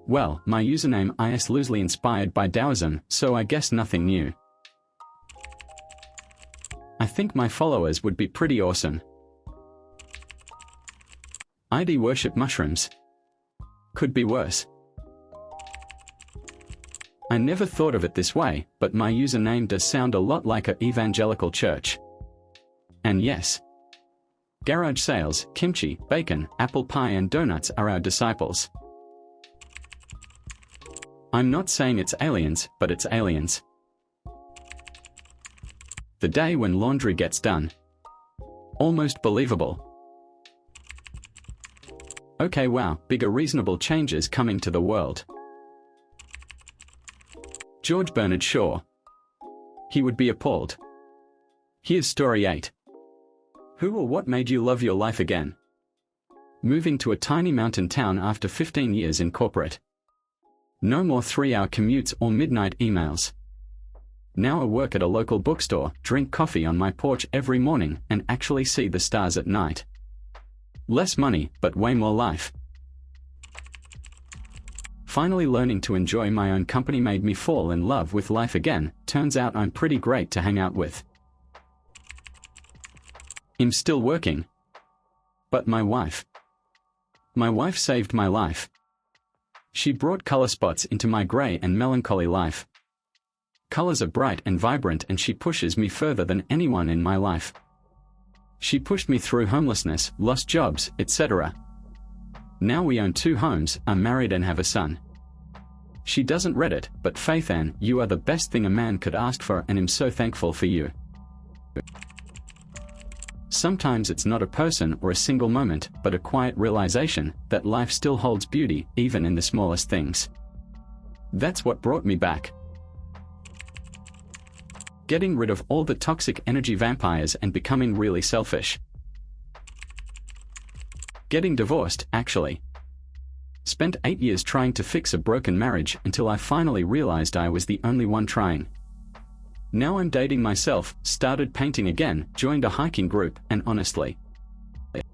Well, my username is loosely inspired by Taoism, so I guess nothing new. I think my followers would be pretty awesome. ID worship mushrooms. Could be worse. I never thought of it this way, but my username does sound a lot like an evangelical church. And yes. Garage sales, kimchi, bacon, apple pie and donuts are our disciples. I'm not saying it's aliens, but it's aliens. The day when laundry gets done. Almost believable. Okay, wow, bigger reasonable changes coming to the world. George Bernard Shaw. He would be appalled. Here's story 8. Who or what made you love your life again? Moving to a tiny mountain town after 15 years in corporate. No more 3-hour commutes or midnight emails. Now I work at a local bookstore, drink coffee on my porch every morning, and actually see the stars at night. Less money, but way more life. Finally learning to enjoy my own company made me fall in love with life again. Turns out I'm pretty great to hang out with. I'm still working. But my wife saved my life. She brought color spots into my gray and melancholy life. Colors are bright and vibrant and she pushes me further than anyone in my life. She pushed me through homelessness, lost jobs, etc. Now we own 2 homes, are married and have a son. She doesn't Reddit, but Faith Ann, you are the best thing a man could ask for and I'm so thankful for you. Sometimes it's not a person or a single moment, but a quiet realization that life still holds beauty, even in the smallest things. That's what brought me back. Getting rid of all the toxic energy vampires and becoming really selfish. Getting divorced, actually. Spent 8 years trying to fix a broken marriage until I finally realized I was the only one trying. Now I'm dating myself, started painting again, joined a hiking group, and honestly,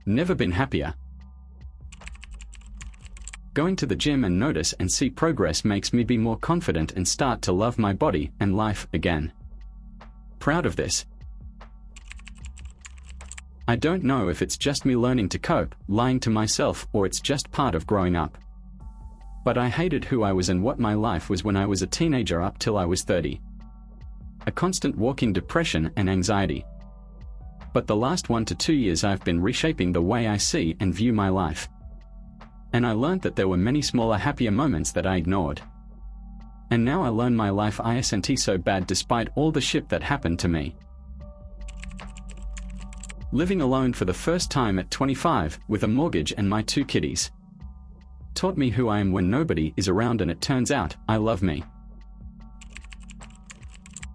never been happier. Going to the gym and notice and see progress makes me be more confident and start to love my body and life again. Proud of this. I don't know if it's just me learning to cope, lying to myself, or it's just part of growing up. But I hated who I was and what my life was when I was a teenager up till I was 30. A constant walking depression and anxiety. But the last 1 to 2 years I've been reshaping the way I see and view my life. And I learned that there were many smaller happier moments that I ignored. And now I learn my life isn't so bad despite all the shit that happened to me. Living alone for the first time at 25, with a mortgage and my 2 kiddies. Taught me who I am when nobody is around and it turns out, I love me.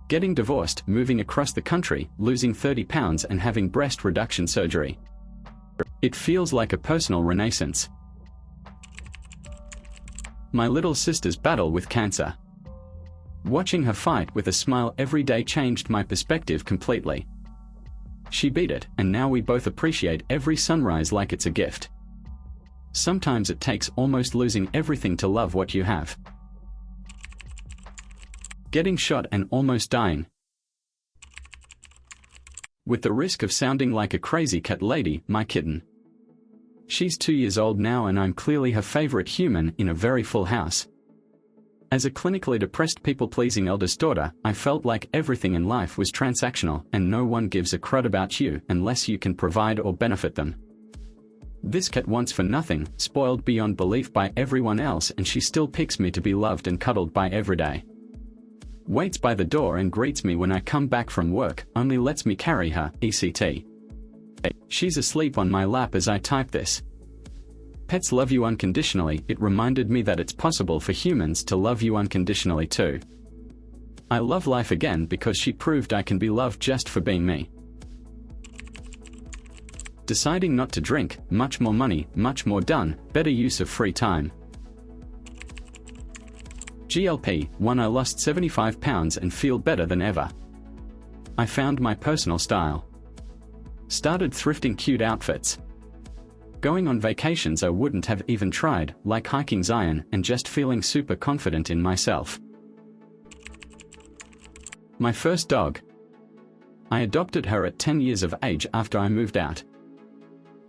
Getting divorced, moving across the country, losing 30 pounds and having breast reduction surgery. It feels like a personal renaissance. My little sister's battle with cancer. Watching her fight with a smile every day changed my perspective completely. She beat it, and now we both appreciate every sunrise like it's a gift. Sometimes it takes almost losing everything to love what you have. Getting shot and almost dying. With the risk of sounding like a crazy cat lady, my kitten. She's 2 years old now and I'm clearly her favorite human in a very full house. As a clinically depressed people-pleasing eldest daughter, I felt like everything in life was transactional and no one gives a crud about you unless you can provide or benefit them. This cat wants for nothing, spoiled beyond belief by everyone else, and she still picks me to be loved and cuddled by every day. Waits by the door and greets me when I come back from work, only lets me carry her, ECT. She's asleep on my lap as I type this. Pets love you unconditionally. It reminded me that it's possible for humans to love you unconditionally too. I love life again because she proved I can be loved just for being me. Deciding not to drink, much more money, much more done, better use of free time. GLP, 1. I lost 75 pounds and feel better than ever. I found my personal style. Started thrifting cute outfits. Going on vacations I wouldn't have even tried, like hiking Zion, and just feeling super confident in myself. My first dog. I adopted her at 10 years of age after I moved out.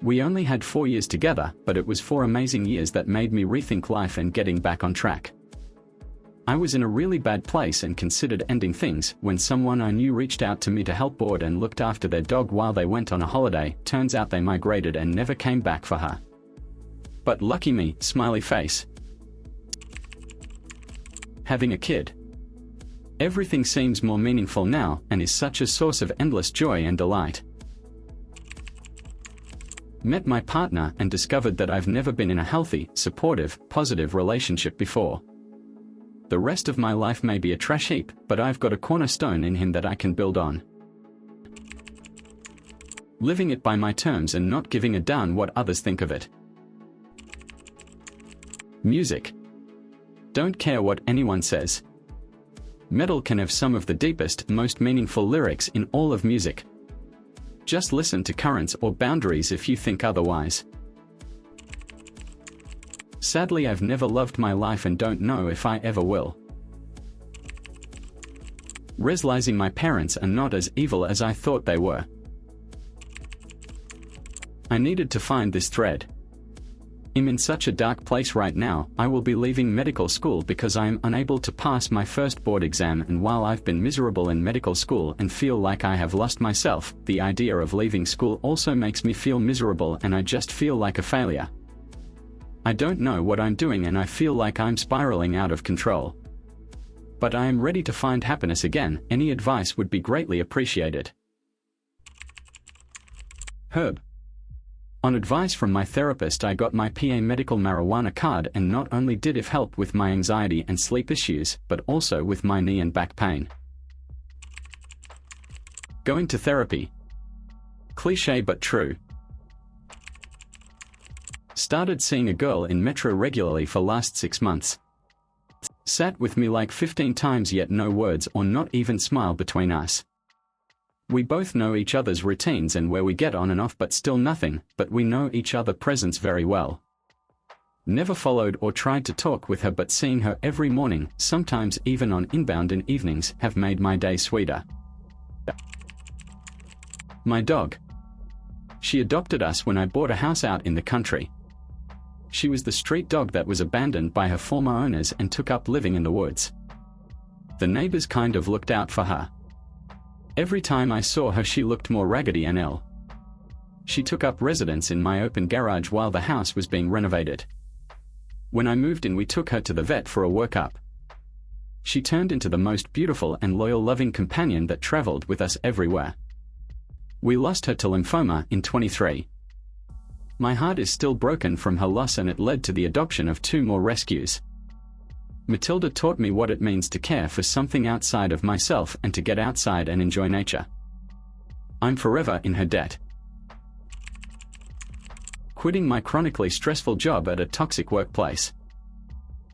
We only had 4 years together, but it was 4 amazing years that made me rethink life and getting back on track. I was in a really bad place and considered ending things when someone I knew reached out to me to help board and looked after their dog while they went on a holiday. Turns out they migrated and never came back for her. But lucky me, smiley face. Having a kid. Everything seems more meaningful now and is such a source of endless joy and delight. Met my partner and discovered that I've never been in a healthy, supportive, positive relationship before. The rest of my life may be a trash heap, but I've got a cornerstone in him that I can build on. Living it by my terms and not giving a darn what others think of it. Music. Don't care what anyone says. Metal can have some of the deepest, most meaningful lyrics in all of music. Just listen to Currents or Boundaries if you think otherwise. Sadly, I've never loved my life and don't know if I ever will. Realizing my parents are not as evil as I thought they were. I needed to find this thread. I'm in such a dark place right now. I will be leaving medical school because I am unable to pass my first board exam, and while I've been miserable in medical school and feel like I have lost myself, the idea of leaving school also makes me feel miserable and I just feel like a failure. I don't know what I'm doing and I feel like I'm spiraling out of control. But I am ready to find happiness again. Any advice would be greatly appreciated. Herb. On advice from my therapist, I got my PA medical marijuana card, and not only did it help with my anxiety and sleep issues, but also with my knee and back pain. Going to therapy. Cliché but true. Started seeing a girl in metro regularly for last 6 months. Sat with me like 15 times, yet no words or not even smile between us. We both know each other's routines and where we get on and off, but still nothing, but we know each other's presence very well. Never followed or tried to talk with her, but seeing her every morning, sometimes even on inbound in evenings, have made my day sweeter. My dog. She adopted us when I bought a house out in the country. She was the street dog that was abandoned by her former owners and took up living in the woods. The neighbors kind of looked out for her. Every time I saw her, she looked more raggedy and ill. She took up residence in my open garage while the house was being renovated. When I moved in, we took her to the vet for a workup. She turned into the most beautiful and loyal, loving companion that traveled with us everywhere. We lost her to lymphoma in 23. My heart is still broken from her loss, and it led to the adoption of 2 more rescues. Matilda taught me what it means to care for something outside of myself and to get outside and enjoy nature. I'm forever in her debt. Quitting my chronically stressful job at a toxic workplace.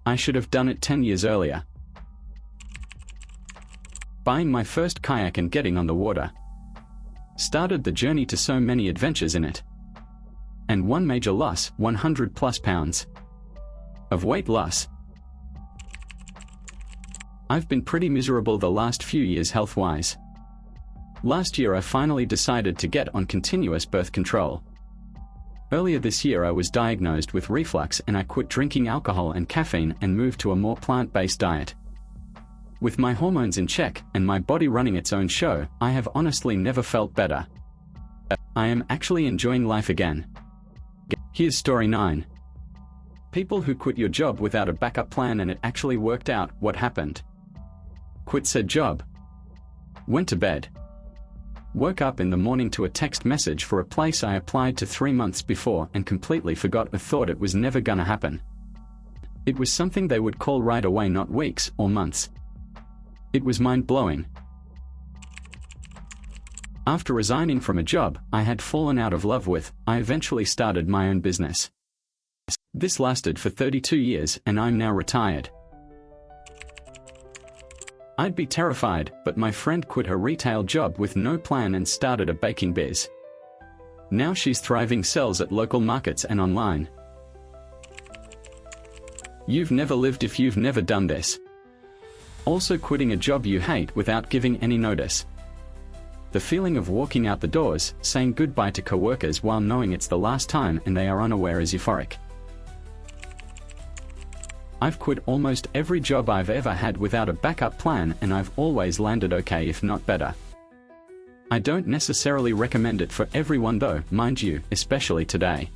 I should have done it 10 years earlier. Buying my first kayak and getting on the water. Started the journey to so many adventures in it. And one major loss, 100+ pounds of weight loss. I've been pretty miserable the last few years health-wise. Last year I finally decided to get on continuous birth control. Earlier this year I was diagnosed with reflux and I quit drinking alcohol and caffeine and moved to a more plant-based diet. With my hormones in check and my body running its own show, I have honestly never felt better. I am actually enjoying life again. Here's story 9. People who quit your job without a backup plan and it actually worked out. What happened? Quit said job. Went to bed. Woke up in the morning to a text message for a place I applied to 3 months before and completely forgot or thought it was never gonna happen. It was something they would call right away, not weeks or months. It was mind-blowing. After resigning from a job I had fallen out of love with, I eventually started my own business. This lasted for 32 years and I'm now retired. I'd be terrified, but my friend quit her retail job with no plan and started a baking biz. Now she's thriving, sells at local markets and online. You've never lived if you've never done this. Also quitting a job you hate without giving any notice. The feeling of walking out the doors, saying goodbye to coworkers while knowing it's the last time and they are unaware is euphoric. I've quit almost every job I've ever had without a backup plan and I've always landed okay, if not better. I don't necessarily recommend it for everyone though, mind you, especially today.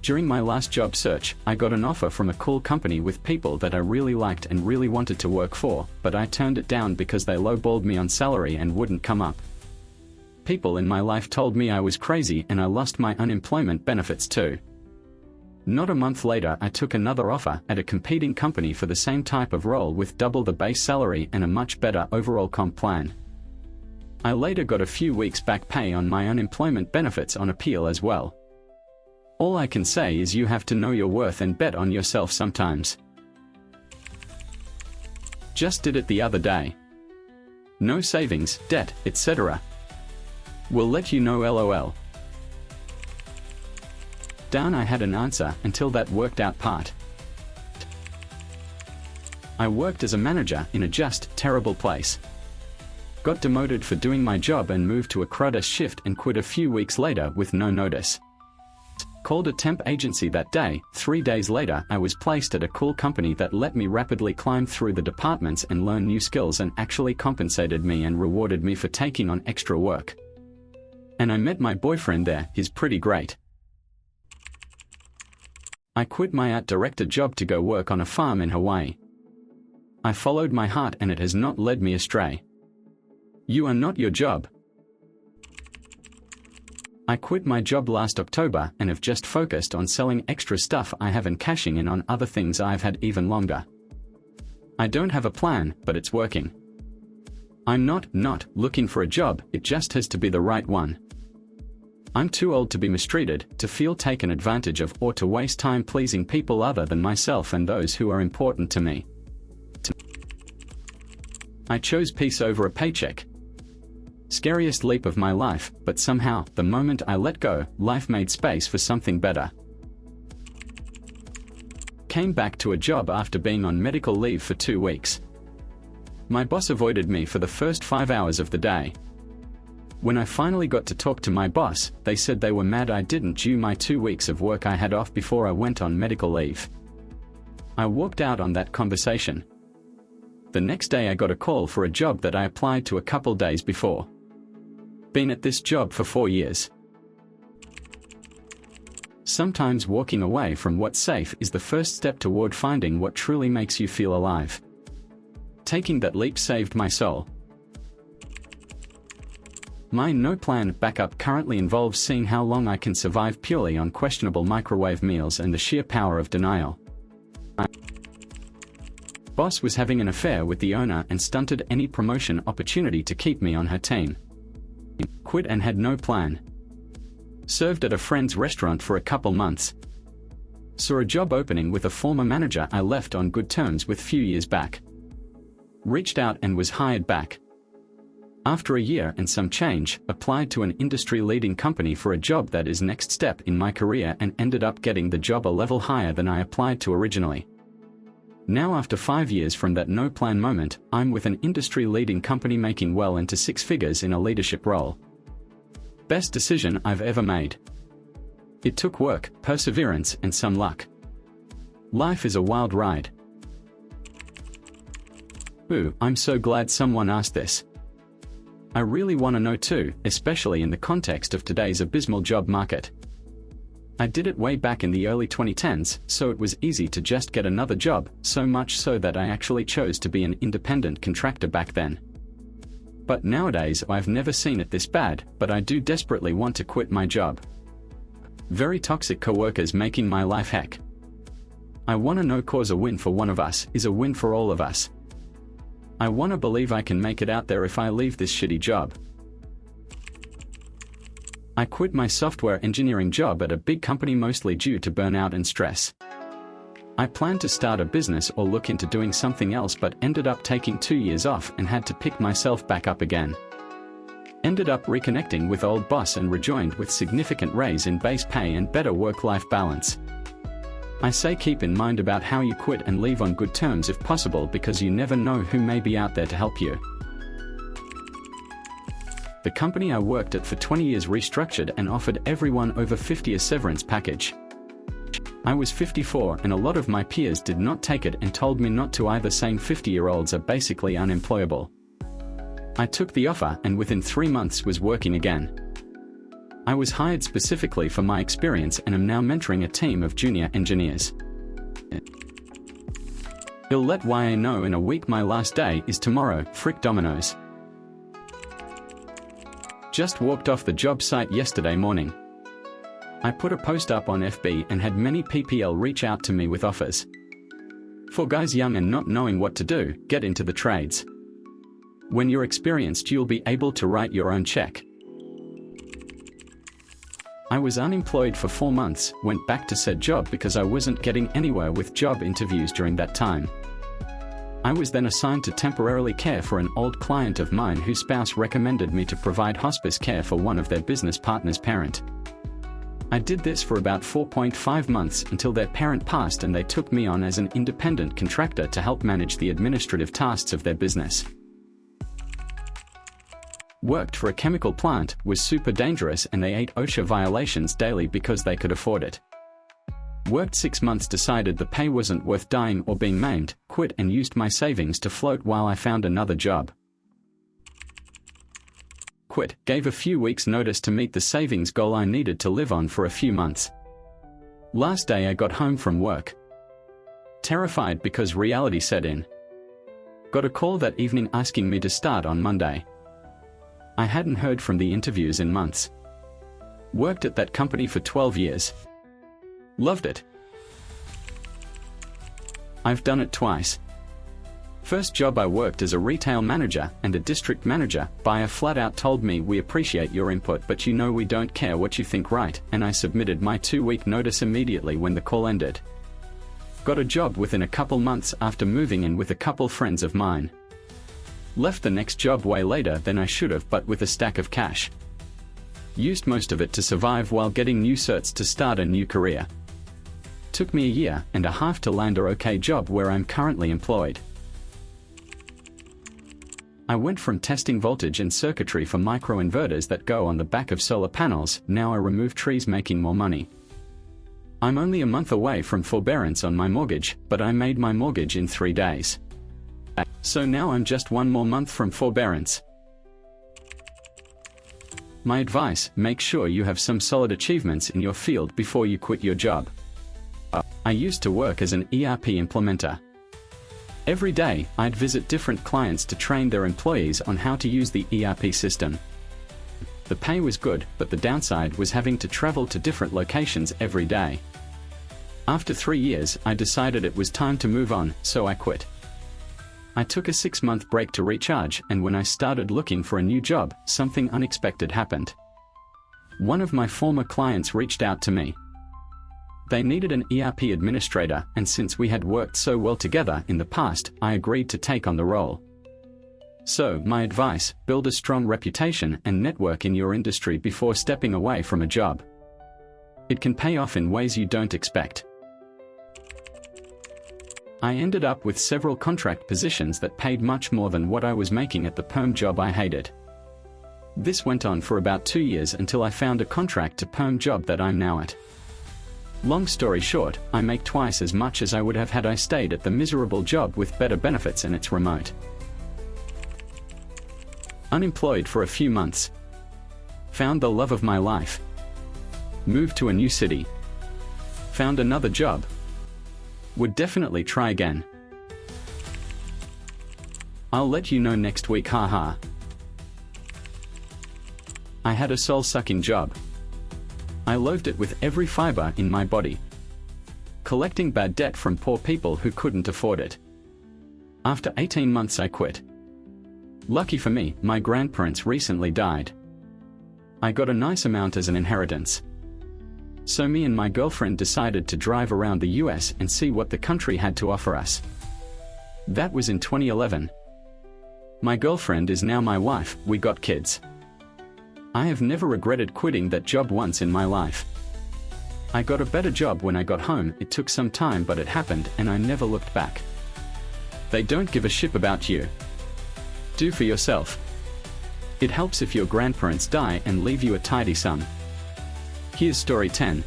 During my last job search, I got an offer from a cool company with people that I really liked and really wanted to work for, but I turned it down because they lowballed me on salary and wouldn't come up. People in my life told me I was crazy and I lost my unemployment benefits too. Not a month later I took another offer at a competing company for the same type of role with double the base salary and a much better overall comp plan. I later got a few weeks back pay on my unemployment benefits on appeal as well. All I can say is you have to know your worth and bet on yourself sometimes. Just did it the other day. No savings, debt, etc. We'll let you know, lol. Down I had an answer until that worked out part. I worked as a manager in a just terrible place. Got demoted for doing my job and moved to a crudder shift and quit a few weeks later with no notice. Called a temp agency that day. 3 days later I was placed at a cool company that let me rapidly climb through the departments and learn new skills and actually compensated me and rewarded me for taking on extra work. And I met my boyfriend there. He's pretty great. I quit my art director job to go work on a farm in Hawaii. I followed my heart and it has not led me astray. You are not your job. I quit my job last October and have just focused on selling extra stuff I have and cashing in on other things I've had even longer. I don't have a plan, but it's working. I'm not looking for a job, it just has to be the right one. I'm too old to be mistreated, to feel taken advantage of, or to waste time pleasing people other than myself and those who are important to me. I chose peace over a paycheck. Scariest leap of my life, but somehow, the moment I let go, life made space for something better. Came back to a job after being on medical leave for 2 weeks. My boss avoided me for the first 5 hours of the day. When I finally got to talk to my boss, they said they were mad I didn't do my 2 weeks of work I had off before I went on medical leave. I walked out on that conversation. The next day I got a call for a job that I applied to a couple days before. Been at this job for 4 years. Sometimes walking away from what's safe is the first step toward finding what truly makes you feel alive. Taking that leap saved my soul. My no-plan backup currently involves seeing how long I can survive purely on questionable microwave meals and the sheer power of denial. My boss was having an affair with the owner and stunted any promotion opportunity to keep me on her team. Quit and had no plan. Served at a friend's restaurant for a couple months. Saw a job opening with a former manager I left on good terms with few years back. Reached out and was hired back. After a year and some change, applied to an industry-leading company for a job that is next step in my career and ended up getting the job a level higher than I applied to originally. Now after 5 years from that no-plan moment, I'm with an industry-leading company making well into 6 figures in a leadership role. Best decision I've ever made. It took work, perseverance, and some luck. Life is a wild ride. Ooh, I'm so glad someone asked this. I really want to know too, especially in the context of today's abysmal job market. I did it way back in the early 2010s, so it was easy to just get another job, so much so that I actually chose to be an independent contractor back then. But nowadays I've never seen it this bad, but I do desperately want to quit my job. Very toxic coworkers making my life heck. I want to know cause a win for one of us is a win for all of us. I want to believe I can make it out there if I leave this shitty job. I quit my software engineering job at a big company mostly due to burnout and stress. I planned to start a business or look into doing something else but ended up taking 2 years off and had to pick myself back up again. Ended up reconnecting with old boss and rejoined with significant raise in base pay and better work-life balance. I say keep in mind about how you quit and leave on good terms if possible because you never know who may be out there to help you. The company I worked at for 20 years restructured and offered everyone over 50 a severance package. I was 54 and a lot of my peers did not take it and told me not to either, saying 50-year-olds are basically unemployable. I took the offer and within 3 months was working again. I was hired specifically for my experience and am now mentoring a team of junior engineers. You'll let YA know in a week. My last day is tomorrow, frick Dominoes. Just walked off the job site yesterday morning. I put a post up on FB and had many PPL reach out to me with offers. For guys young and not knowing what to do, get into the trades. When you're experienced, you'll be able to write your own check. I was unemployed for 4 months, went back to said job because I wasn't getting anywhere with job interviews during that time. I was then assigned to temporarily care for an old client of mine whose spouse recommended me to provide hospice care for one of their business partners' parent. I did this for about 4.5 months until their parent passed and they took me on as an independent contractor to help manage the administrative tasks of their business. Worked for a chemical plant, was super dangerous and they ate OSHA violations daily because they could afford it. Worked 6 months, decided the pay wasn't worth dying or being maimed, quit and used my savings to float while I found another job. Quit, gave a few weeks notice to meet the savings goal I needed to live on for a few months. Last day I got home from work. Terrified because reality set in. Got a call that evening asking me to start on Monday. I hadn't heard from the interviews in months. Worked at that company for 12 years. Loved it. I've done it twice. First job I worked as a retail manager and a district manager. Buyer flat out told me, "We appreciate your input but you know we don't care what you think, right?" And I submitted my 2-week notice immediately when the call ended. Got a job within a couple months after moving in with a couple friends of mine. Left the next job way later than I should have but with a stack of cash. Used most of it to survive while getting new certs to start a new career. Took me a year and a half to land a okay job where I'm currently employed. I went from testing voltage and circuitry for microinverters that go on the back of solar panels, now I remove trees making more money. I'm only a month away from forbearance on my mortgage, but I made my mortgage in 3 days. So now I'm just 1 more month from forbearance. My advice, make sure you have some solid achievements in your field before you quit your job. I used to work as an ERP implementer. Every day, I'd visit different clients to train their employees on how to use the ERP system. The pay was good, but the downside was having to travel to different locations every day. After 3 years, I decided it was time to move on, so I quit. I took a 6-month break to recharge, and when I started looking for a new job, something unexpected happened. One of my former clients reached out to me. They needed an ERP administrator, and since we had worked so well together in the past, I agreed to take on the role. So, my advice, build a strong reputation and network in your industry before stepping away from a job. It can pay off in ways you don't expect. I ended up with several contract positions that paid much more than what I was making at the perm job I hated. This went on for about 2 years until I found a contract to perm job that I'm now at. Long story short, I make twice as much as I would have had I stayed at the miserable job with better benefits and it's remote. Unemployed for a few months. Found the love of my life. Moved to a new city. Found another job. Would definitely try again. I'll let you know next week, haha. I had a soul-sucking job. I loathed it with every fiber in my body. Collecting bad debt from poor people who couldn't afford it. After 18 months I quit. Lucky for me, my grandparents recently died. I got a nice amount as an inheritance. So me and my girlfriend decided to drive around the US and see what the country had to offer us. That was in 2011. My girlfriend is now my wife, we got kids. I have never regretted quitting that job once in my life. I got a better job when I got home, it took some time but it happened and I never looked back. They don't give a shit about you. Do for yourself. It helps if your grandparents die and leave you a tidy sum. Here's story 10.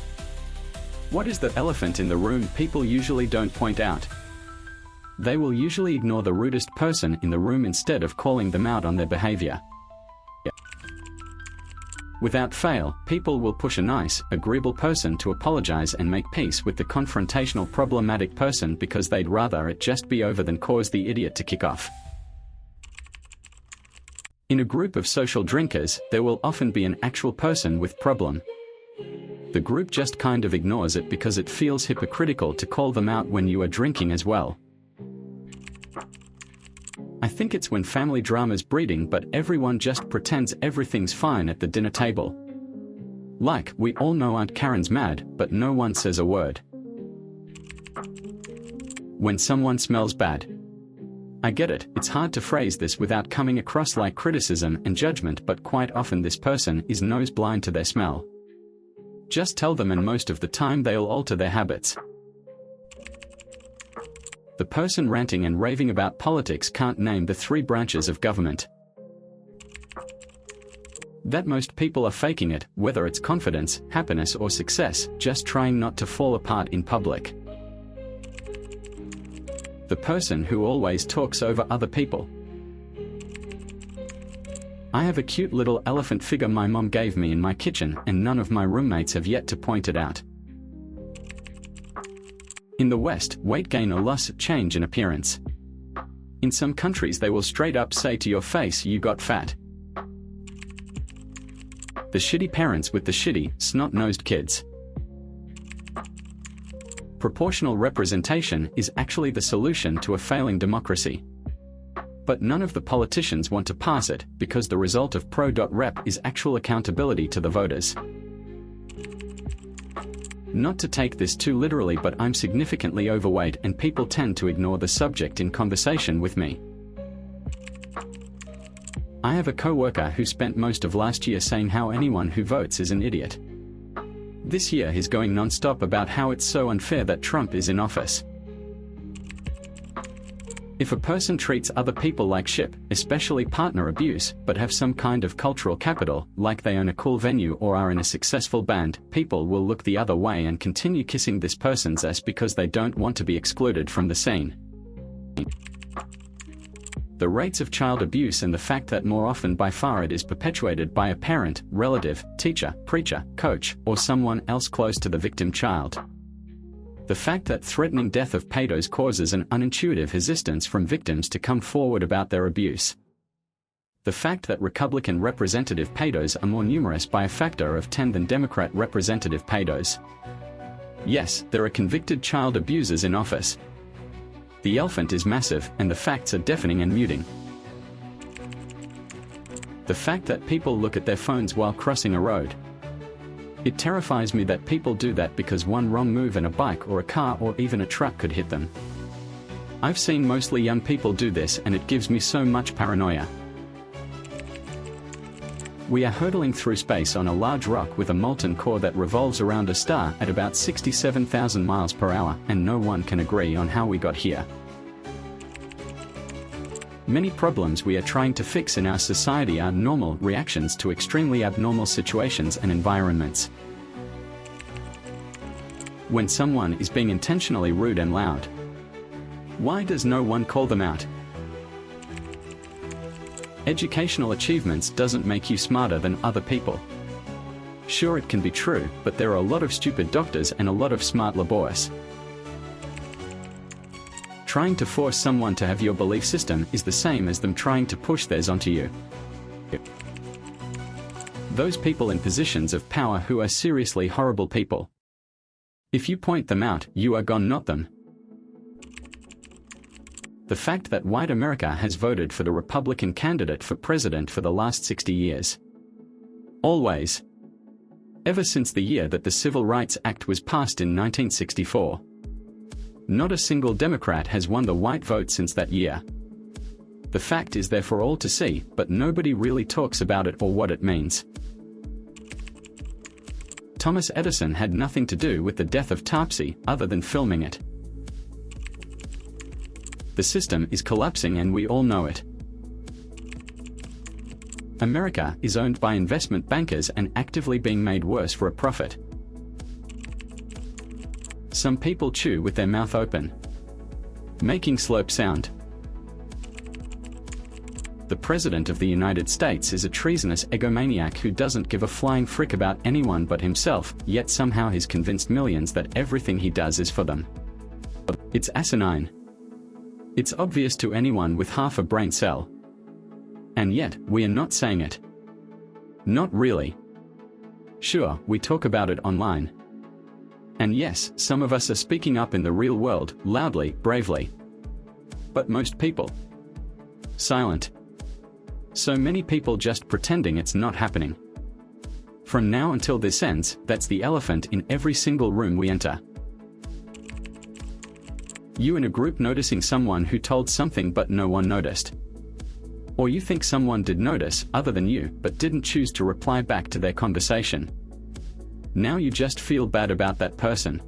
What is the elephant in the room people usually don't point out? They will usually ignore the rudest person in the room instead of calling them out on their behavior. Without fail, people will push a nice, agreeable person to apologize and make peace with the confrontational problematic person because they'd rather it just be over than cause the idiot to kick off. In a group of social drinkers, there will often be an actual person with problem. The group just kind of ignores it because it feels hypocritical to call them out when you are drinking as well. I think it's when family drama's breeding but everyone just pretends everything's fine at the dinner table. Like, we all know Aunt Karen's mad, but no one says a word. When someone smells bad. I get it, it's hard to phrase this without coming across like criticism and judgment, but quite often this person is nose blind to their smell. Just tell them and most of the time they'll alter their habits. The person ranting and raving about politics can't name the 3 branches of government. That most people are faking it, whether it's confidence, happiness or success, just trying not to fall apart in public. The person who always talks over other people. I have a cute little elephant figure my mom gave me in my kitchen and none of my roommates have yet to point it out. In the West, weight gain or loss change in appearance. In some countries they will straight up say to your face you got fat. The shitty parents with the shitty, snot-nosed kids. Proportional representation is actually the solution to a failing democracy. But none of the politicians want to pass it because the result of pro.rep is actual accountability to the voters. Not to take this too literally, but I'm significantly overweight and people tend to ignore the subject in conversation with me. I have a coworker who spent most of last year saying how anyone who votes is an idiot. This year he's going non-stop about how it's so unfair that Trump is in office. If a person treats other people like shit, especially partner abuse, but have some kind of cultural capital, like they own a cool venue or are in a successful band, people will look the other way and continue kissing this person's ass because they don't want to be excluded from the scene. The rates of child abuse and the fact that more often by far it is perpetuated by a parent, relative, teacher, preacher, coach, or someone else close to the victim child. The fact that threatening death of pedos causes an unintuitive resistance from victims to come forward about their abuse. The fact that Republican representative pedos are more numerous by a factor of 10 than Democrat representative pedos. Yes, there are convicted child abusers in office. The elephant is massive, and the facts are deafening and muting. The fact that people look at their phones while crossing a road. It terrifies me that people do that because one wrong move and a bike or a car or even a truck could hit them. I've seen mostly young people do this and it gives me so much paranoia. We are hurtling through space on a large rock with a molten core that revolves around a star at about 67,000 miles per hour, and no one can agree on how we got here. Many problems we are trying to fix in our society are normal reactions to extremely abnormal situations and environments. When someone is being intentionally rude and loud, why does no one call them out? Educational achievements doesn't make you smarter than other people. Sure, it can be true, but there are a lot of stupid doctors and a lot of smart lawyers. Trying to force someone to have your belief system is the same as them trying to push theirs onto you. Those people in positions of power who are seriously horrible people. If you point them out, you are gone, not them. The fact that white America has voted for the Republican candidate for president for the last 60 years. Always. Ever since the year that the Civil Rights Act was passed in 1964. Not a single Democrat has won the white vote since that year. The fact is there for all to see, but nobody really talks about it or what it means. Thomas Edison had nothing to do with the death of Topsy other than filming it. The system is collapsing and we all know it. America is owned by investment bankers and actively being made worse for a profit. Some people chew with their mouth open, making slurp sound. The President of the United States is a treasonous egomaniac who doesn't give a flying frick about anyone but himself, yet somehow he's convinced millions that everything he does is for them. It's asinine. It's obvious to anyone with half a brain cell. And yet, we are not saying it. Not really. Sure, we talk about it online. And yes, some of us are speaking up in the real world, loudly, bravely. But most people, silent. So many people just pretending it's not happening. From now until this ends, that's the elephant in every single room we enter. You in a group noticing someone who told something but no one noticed. Or you think someone did notice other than you but didn't choose to reply back to their conversation. Now you just feel bad about that person.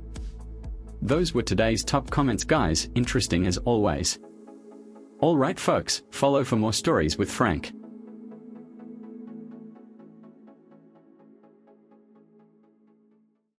Those were today's top comments, guys, interesting as always. Alright folks, follow for more stories with Frank.